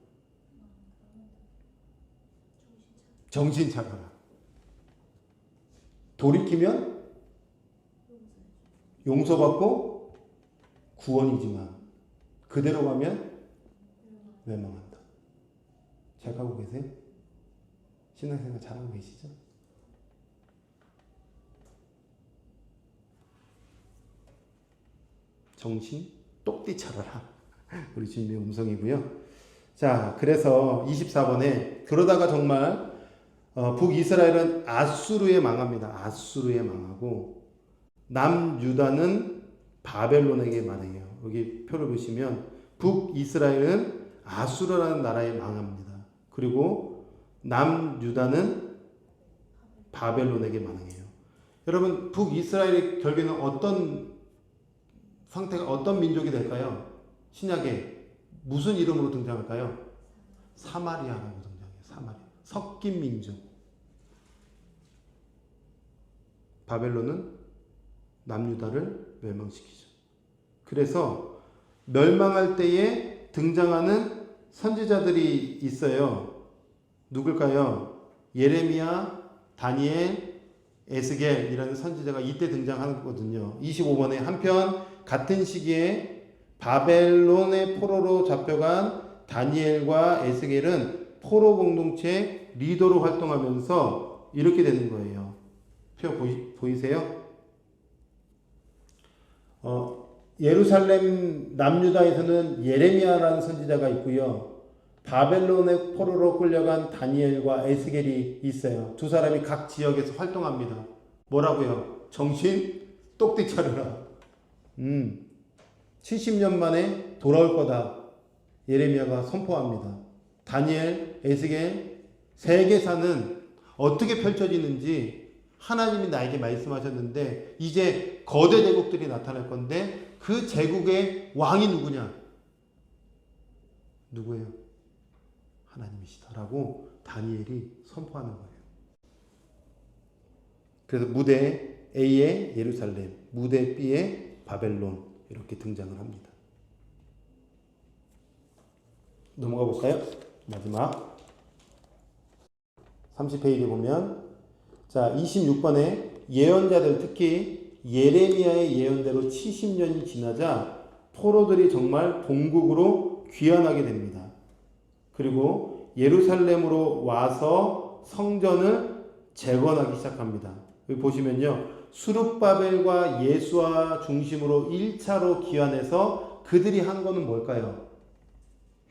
정신 차려라. 돌이키면 용서받고 구원이지만 그대로 가면 멸망한다. 잘 가고 계세요? 신앙생활 잘하고 계시죠? 정신 똑띠 차려라. 우리 주님의 음성이고요. 자, 그래서 24번에 그러다가 정말 북이스라엘은 아수르에 망합니다. 아수르에 망하고 남유다는 바벨론에게 망해요. 여기 표를 보시면 북이스라엘은 아수르라는 나라에 망합니다. 그리고 남유다는 바벨론에게 망해요. 여러분 북이스라엘의 결국에는 어떤 상태가 어떤 민족이 될까요? 신약에 무슨 이름으로 등장할까요? 사마리아라고 등장해요. 사마리아. 섞인 민족. 바벨론은 남유다를 멸망시키죠. 그래서 멸망할 때에 등장하는 선지자들이 있어요. 누굴까요? 예레미야, 다니엘, 에스겔이라는 선지자가 이때 등장하거든요. 25번에 한편 같은 시기에 바벨론의 포로로 잡혀간 다니엘과 에스겔은 포로 공동체 리더로 활동하면서 이렇게 되는 거예요. 표 보이세요? 예루살렘 남유다에서는 예레미야라는 선지자가 있고요. 바벨론의 포로로 끌려간 다니엘과 에스겔이 있어요. 두 사람이 각 지역에서 활동합니다. 뭐라고요? 정신 똑띠 차려라. 70년 만에 돌아올 거다. 예레미야가 선포합니다. 다니엘, 에스겔, 세계사는 어떻게 펼쳐지는지 하나님이 나에게 말씀하셨는데 이제 거대 제국들이 나타날 건데 그 제국의 왕이 누구냐? 누구예요? 하나님이시다라고 다니엘이 선포하는 거예요. 그래서 무대 A의 예루살렘, 무대 B의 바벨론 이렇게 등장을 합니다. 넘어가 볼까요? 마지막 30페이지 보면 자 26번에 예언자들 특히 예레미야의 예언대로 70년이 지나자 포로들이 정말 본국으로 귀환하게 됩니다. 그리고 예루살렘으로 와서 성전을 재건하기 시작합니다. 여기 보시면요. 수룹바벨과 예수와 중심으로 1차로 귀환해서 그들이 한 거는 뭘까요?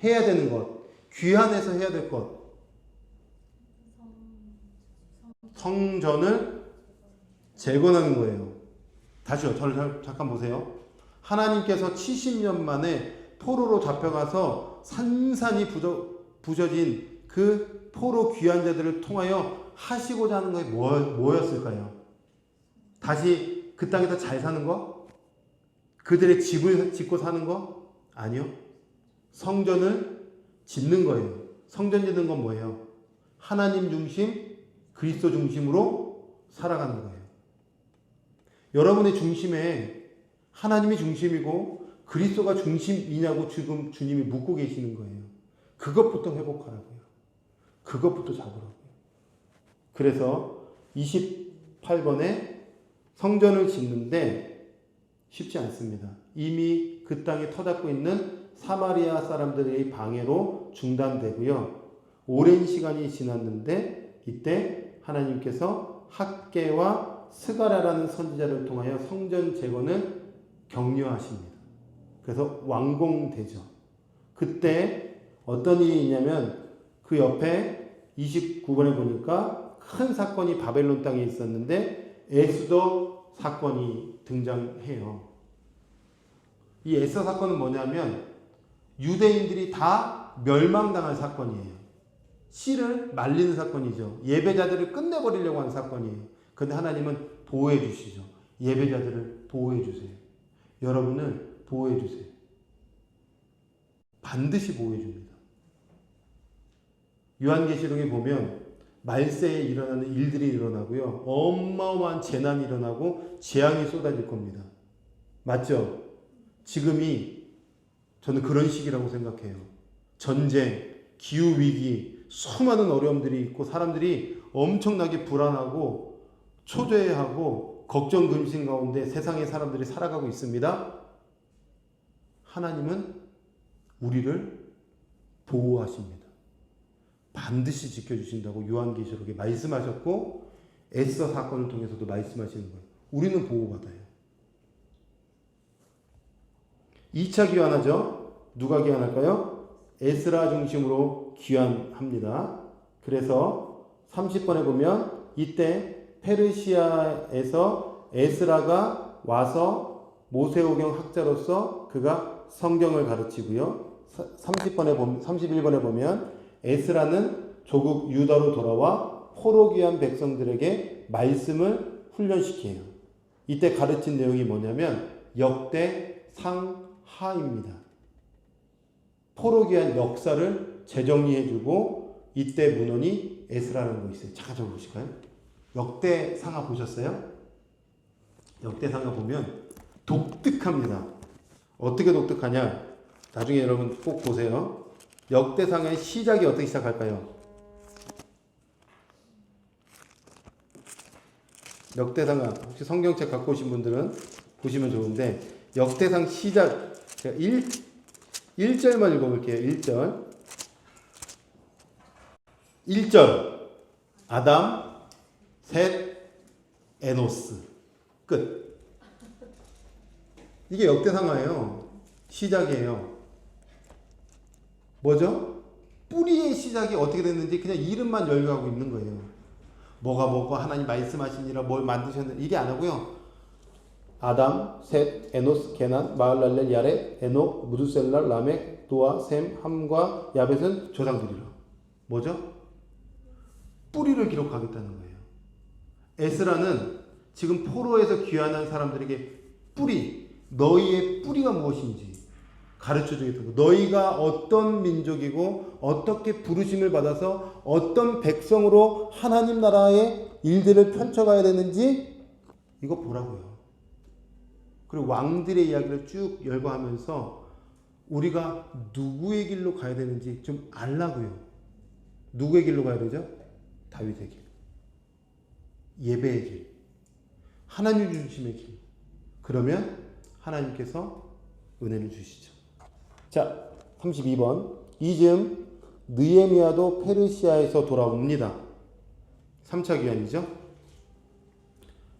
해야 되는 것. 귀환해서 해야 될 것. 성전을 재건하는 거예요. 다시요. 저를 잠깐 보세요. 하나님께서 70년 만에 포로로 잡혀가서 산산이 부서진 그 포로 귀환자들을 통하여 하시고자 하는 것이 뭐였을까요? 다시 그 땅에서 잘 사는 거? 그들의 집을 짓고 사는 거? 아니요. 성전을 짓는 거예요. 성전 짓는 건 뭐예요? 하나님 중심, 그리스도 중심으로 살아가는 거예요. 여러분의 중심에 하나님이 중심이고 그리스도가 중심이냐고 지금 주님이 묻고 계시는 거예요. 그것부터 회복하라고요. 그것부터 잡으라고요. 그래서 28번에 성전을 짓는데 쉽지 않습니다. 이미 그 땅에 터잡고 있는 사마리아 사람들의 방해로 중단되고요. 오랜 시간이 지났는데 이때 하나님께서 학개와 스가랴라는 선지자를 통하여 성전 재건을 격려하십니다. 그래서 완공되죠. 그때 어떤 일이 있냐면 그 옆에 29번에 보니까 큰 사건이 바벨론 땅에 있었는데 에스더 사건이 등장해요. 이 에스더 사건은 뭐냐면 유대인들이 다 멸망당할 사건이에요. 씨를 말리는 사건이죠. 예배자들을 끝내버리려고 하는 사건이에요. 그런데 하나님은 보호해 주시죠. 예배자들을 보호해 주세요. 여러분을 보호해 주세요. 반드시 보호해 줍니다. 요한계시록에 보면 말세에 일어나는 일들이 일어나고요. 어마어마한 재난이 일어나고 재앙이 쏟아질 겁니다. 맞죠? 지금이 저는 그런 시기라고 생각해요. 전쟁, 기후위기, 수많은 어려움들이 있고 사람들이 엄청나게 불안하고 초조해하고 걱정 근심 가운데 세상의 사람들이 살아가고 있습니다. 하나님은 우리를 보호하십니다. 반드시 지켜주신다고 요한계시록에 말씀하셨고 에스더 사건을 통해서도 말씀하시는 거예요. 우리는 보호받아요. 2차 귀환하죠. 누가 귀환할까요? 에스라 중심으로 귀환합니다. 그래서 30번에 보면 이때 페르시아에서 에스라가 와서 모세오경 학자로서 그가 성경을 가르치고요. 31번에 보면 에스라는 조국 유다로 돌아와 포로 귀한 백성들에게 말씀을 훈련시켜요. 이때 가르친 내용이 뭐냐면 역대상하입니다. 포로 귀한 역사를 재정리해주고 이때 문헌이 에스라라는 거 있어요. 잠깐 적어보실까요? 역대상하 보셨어요? 역대상하 보면 독특합니다. 어떻게 독특하냐? 나중에 여러분 꼭 보세요. 역대상의 시작이 어떻게 시작할까요? 역대상하 혹시 성경책 갖고 오신 분들은 보시면 좋은데 역대상 시작 제가 1절만 읽어볼게요. 1절 아담 셋 에노스 끝. 이게 역대상하예요. 시작이에요. 뭐죠? 뿌리의 시작이 어떻게 됐는지 그냥 이름만 열거하고 있는 거예요. 뭐가 하나님 말씀하시니라 뭘 만드셨는지 이게 안 하고요. 아담, 셋, 에노스, 게난, 마할랄렐, 야렛, 에녹, 무두셀라, 라멕, 노아, 셈, 함과 야벳은 조상들이라. 뭐죠? 뿌리를 기록하겠다는 거예요. 에스라는 지금 포로에서 귀환한 사람들에게 너희의 뿌리가 무엇인지 가르쳐 주겠다고. 너희가 어떤 민족이고 어떻게 부르심을 받아서 어떤 백성으로 하나님 나라의 일들을 펼쳐가야 되는지 이거 보라고요. 그리고 왕들의 이야기를 쭉 열거하면서 우리가 누구의 길로 가야 되는지 좀 알라고요. 누구의 길로 가야 되죠? 다윗의 길. 예배의 길. 하나님 중심의 길. 그러면 하나님께서 은혜를 주시죠. 자, 32번. 이즈음 느헤미야도 페르시아에서 돌아옵니다. 3차 귀환이죠.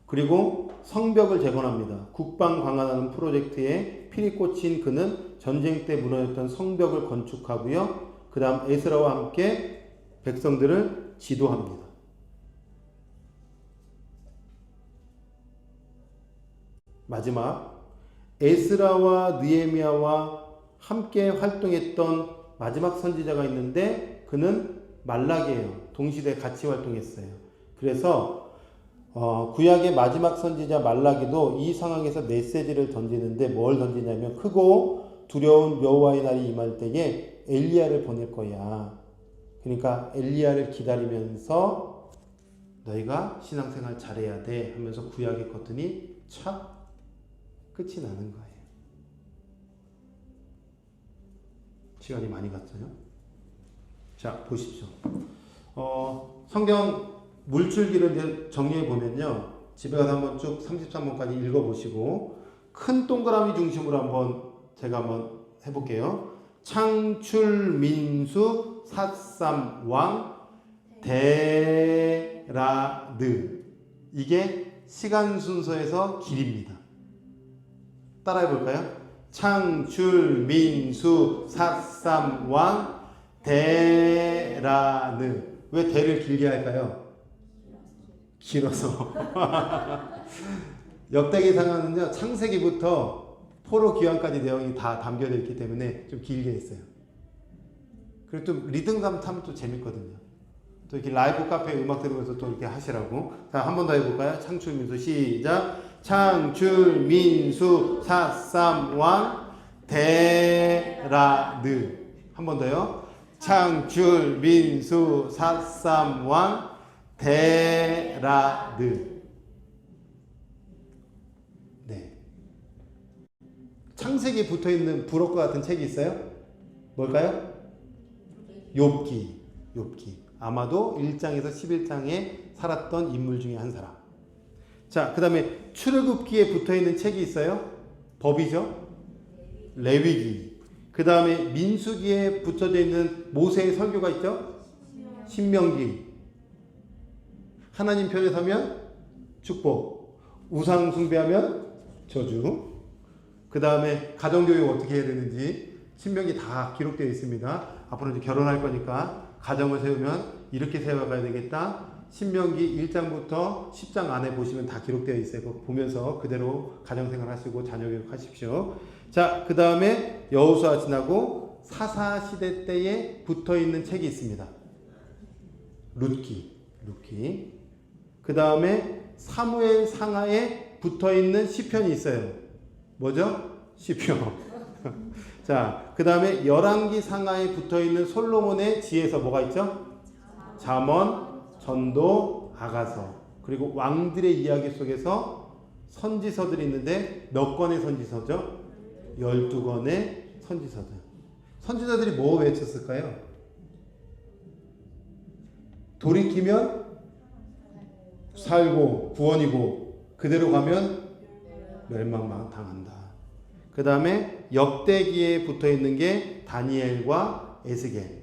그리고 성벽을 재건합니다. 국방 강화하는 프로젝트에 필이 꽂힌 그는 전쟁 때 무너졌던 성벽을 건축하고요. 그 다음 에스라와 함께 백성들을 지도합니다. 마지막 에스라와 느헤미야와 함께 활동했던 마지막 선지자가 있는데 그는 말라기예요. 동시대에 같이 활동했어요. 그래서 구약의 마지막 선지자 말라기도 이 상황에서 메시지를 던지는데 뭘 던지냐면 크고 두려운 여호와의 날이 임할 때에 엘리야를 보낼 거야. 그러니까 엘리야를 기다리면서 너희가 신앙생활 잘해야 돼 하면서 구약의 커튼이 착 끝이 나는 거예요. 시간이 많이 갔어요. 자, 보십시오. 성경 물줄기를 이제 정리해 보면요. 집에 가서 한번 쭉 33번까지 읽어보시고 큰 동그라미 중심으로 제가 한번 해볼게요. 창출, 민수, 삿삼왕, 데라느. 이게 시간 순서에서 길입니다. 따라해 볼까요? 창출, 민수, 삿삼왕, 데라느. 왜 대를 길게 할까요? 길어서. 역대기상하는요, 창세기부터 포로 귀환까지 내용이 다 담겨져 있기 때문에 좀 길게 했어요. 그리고 또 리듬감 타면 또 재밌거든요. 또 이렇게 라이브 카페 음악 들으면서 또 이렇게 하시라고. 자, 한 번 더 해볼까요? 창출, 민수, 시작. 창출, 민수, 삿삼왕, 데라느. 한 번 더요. 창출, 민수, 삿삼왕, 데라느. 네. 창세기에 붙어있는 부록과 같은 책이 있어요? 뭘까요? 욥기. 아마도 1장에서 11장에 살았던 인물 중에 한 사람. 자, 그 다음에 출애굽기에 붙어있는 책이 있어요? 법이죠? 레위기. 그 다음에 민수기에 붙어져 있는 모세의 설교가 있죠? 신명기. 하나님 편에 서면 축복, 우상 숭배하면 저주. 그 다음에 가정교육 어떻게 해야 되는지 신명기 다 기록되어 있습니다. 앞으로 이제 결혼할 거니까 가정을 세우면 이렇게 세워가야 되겠다. 신명기 1장부터 10장 안에 보시면 다 기록되어 있어요. 그거 보면서 그대로 가정생활 하시고 자녀교육 하십시오. 자, 그 다음에 여호수아 지나고 사사시대 때에 붙어있는 책이 있습니다. 룻기. 그 다음에 사무엘 상하에 붙어있는 시편이 있어요. 뭐죠? 시편. 자, 그 다음에 열왕기 상하에 붙어있는 솔로몬의 지에서 뭐가 있죠? 잠언, 전도, 아가서. 그리고 왕들의 이야기 속에서 선지서들이 있는데 몇 권의 선지서죠? 12권의 선지서들. 선지자들이 뭐 외쳤을까요? 돌이키면 살고 구원이고 그대로 가면 멸망만 당한다. 그 다음에 역대기에 붙어있는 게 다니엘과 에스겔.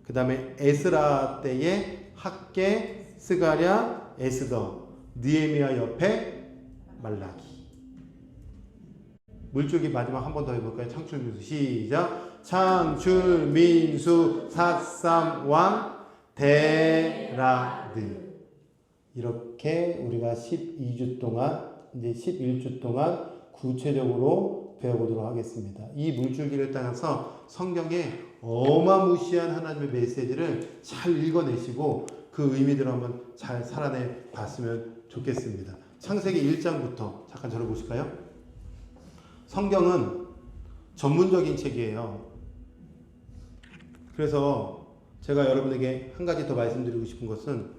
그 다음에 에스라 때에 학개, 스가랴, 에스더, 느헤미야 옆에 말라기. 물줄기 마지막 한 번 더 해볼까요? 창출, 민수 시작. 창출, 민수, 삿삼왕, 데라느. 이렇게 우리가 12주 동안 이제 11주 동안 구체적으로 배워보도록 하겠습니다. 이 물줄기를 따라서 성경에 어마무시한 하나님의 메시지를 잘 읽어내시고 그 의미대로 한번 잘 살아내 봤으면 좋겠습니다. 창세기 1장부터 잠깐 들어보실까요? 성경은 전문적인 책이에요. 그래서 제가 여러분에게 한 가지 더 말씀드리고 싶은 것은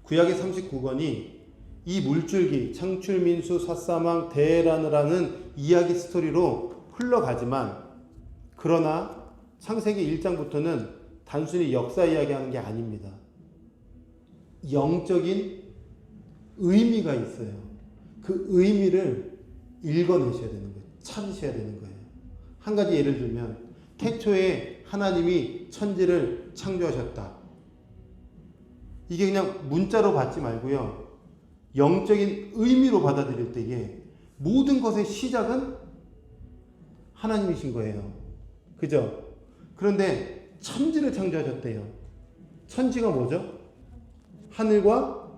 구약의 39권이 이 물줄기 창출, 민수, 삿삼왕, 데라느라는 이야기 스토리로 흘러가지만 그 그러나 창세기 1장부터는 단순히 역사 이야기하는 게 아닙니다. 영적인 의미가 있어요. 그 의미를 읽어내셔야 되는 거예요. 찾으셔야 되는 거예요. 한 가지 예를 들면 태초에 하나님이 천지를 창조하셨다. 이게 그냥 문자로 받지 말고요. 영적인 의미로 받아들일 때에 모든 것의 시작은 하나님이신 거예요. 그죠? 그런데 천지를 창조하셨대요. 천지가 뭐죠? 하늘과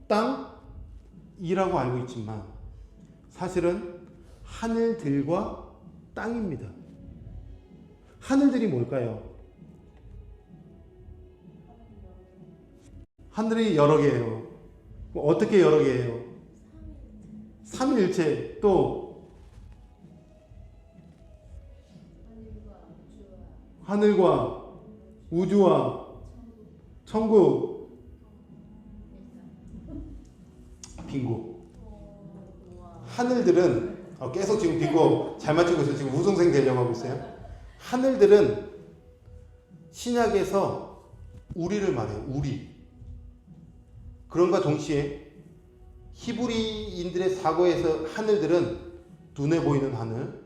땅이라고 알고 있지만 사실은 하늘들과 땅입니다. 하늘들이 뭘까요? 하늘이 여러 개예요. 어떻게 여러 개예요? 삼위일체. 또 하늘과 우주와 천국. 빙고. 하늘들은 계속 지금 빙고 잘 맞추고 있어요. 지금 우승생 되려고 하고 있어요. 하늘들은 신약에서 우리를 말해요. 우리. 그런가 동시에 히브리인들의 사고에서 하늘들은 눈에 보이는 하늘,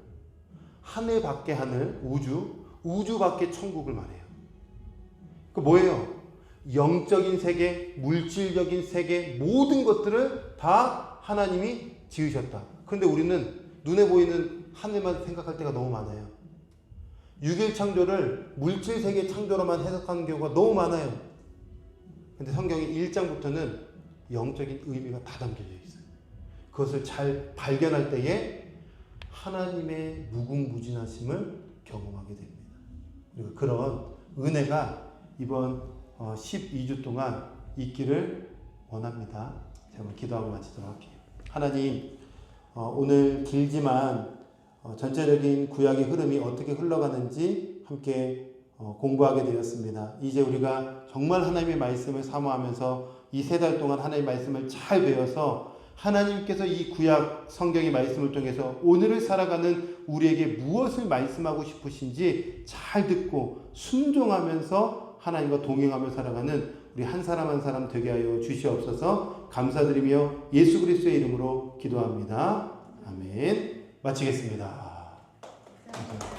하늘 밖의 하늘, 우주 밖의 천국을 말해요. 그 뭐예요? 영적인 세계, 물질적인 세계, 모든 것들을 다 하나님이 지으셨다. 그런데 우리는 눈에 보이는 하늘만 생각할 때가 너무 많아요. 6일 창조를 물질 세계 창조로만 해석하는 경우가 너무 많아요. 근데 성경이 1장부터는 영적인 의미가 다 담겨져 있어요. 그것을 잘 발견할 때에 하나님의 무궁무진하심을 경험하게 됩니다. 그리고 그런 은혜가 이번 12주 동안 있기를 원합니다. 제가 기도하고 마치도록 할게요. 하나님, 오늘 길지만 전체적인 구약의 흐름이 어떻게 흘러가는지 함께 공부하게 되었습니다. 이제 우리가 정말 하나님의 말씀을 사모하면서 이 3달 동안 하나님의 말씀을 잘 배워서 하나님께서 이 구약 성경의 말씀을 통해서 오늘을 살아가는 우리에게 무엇을 말씀하고 싶으신지 잘 듣고 순종하면서 하나님과 동행하며 살아가는 우리 한 사람 한 사람 되게 하여 주시옵소서. 감사드리며 예수 그리스도의 이름으로 기도합니다. 아멘. 마치겠습니다. 감사합니다.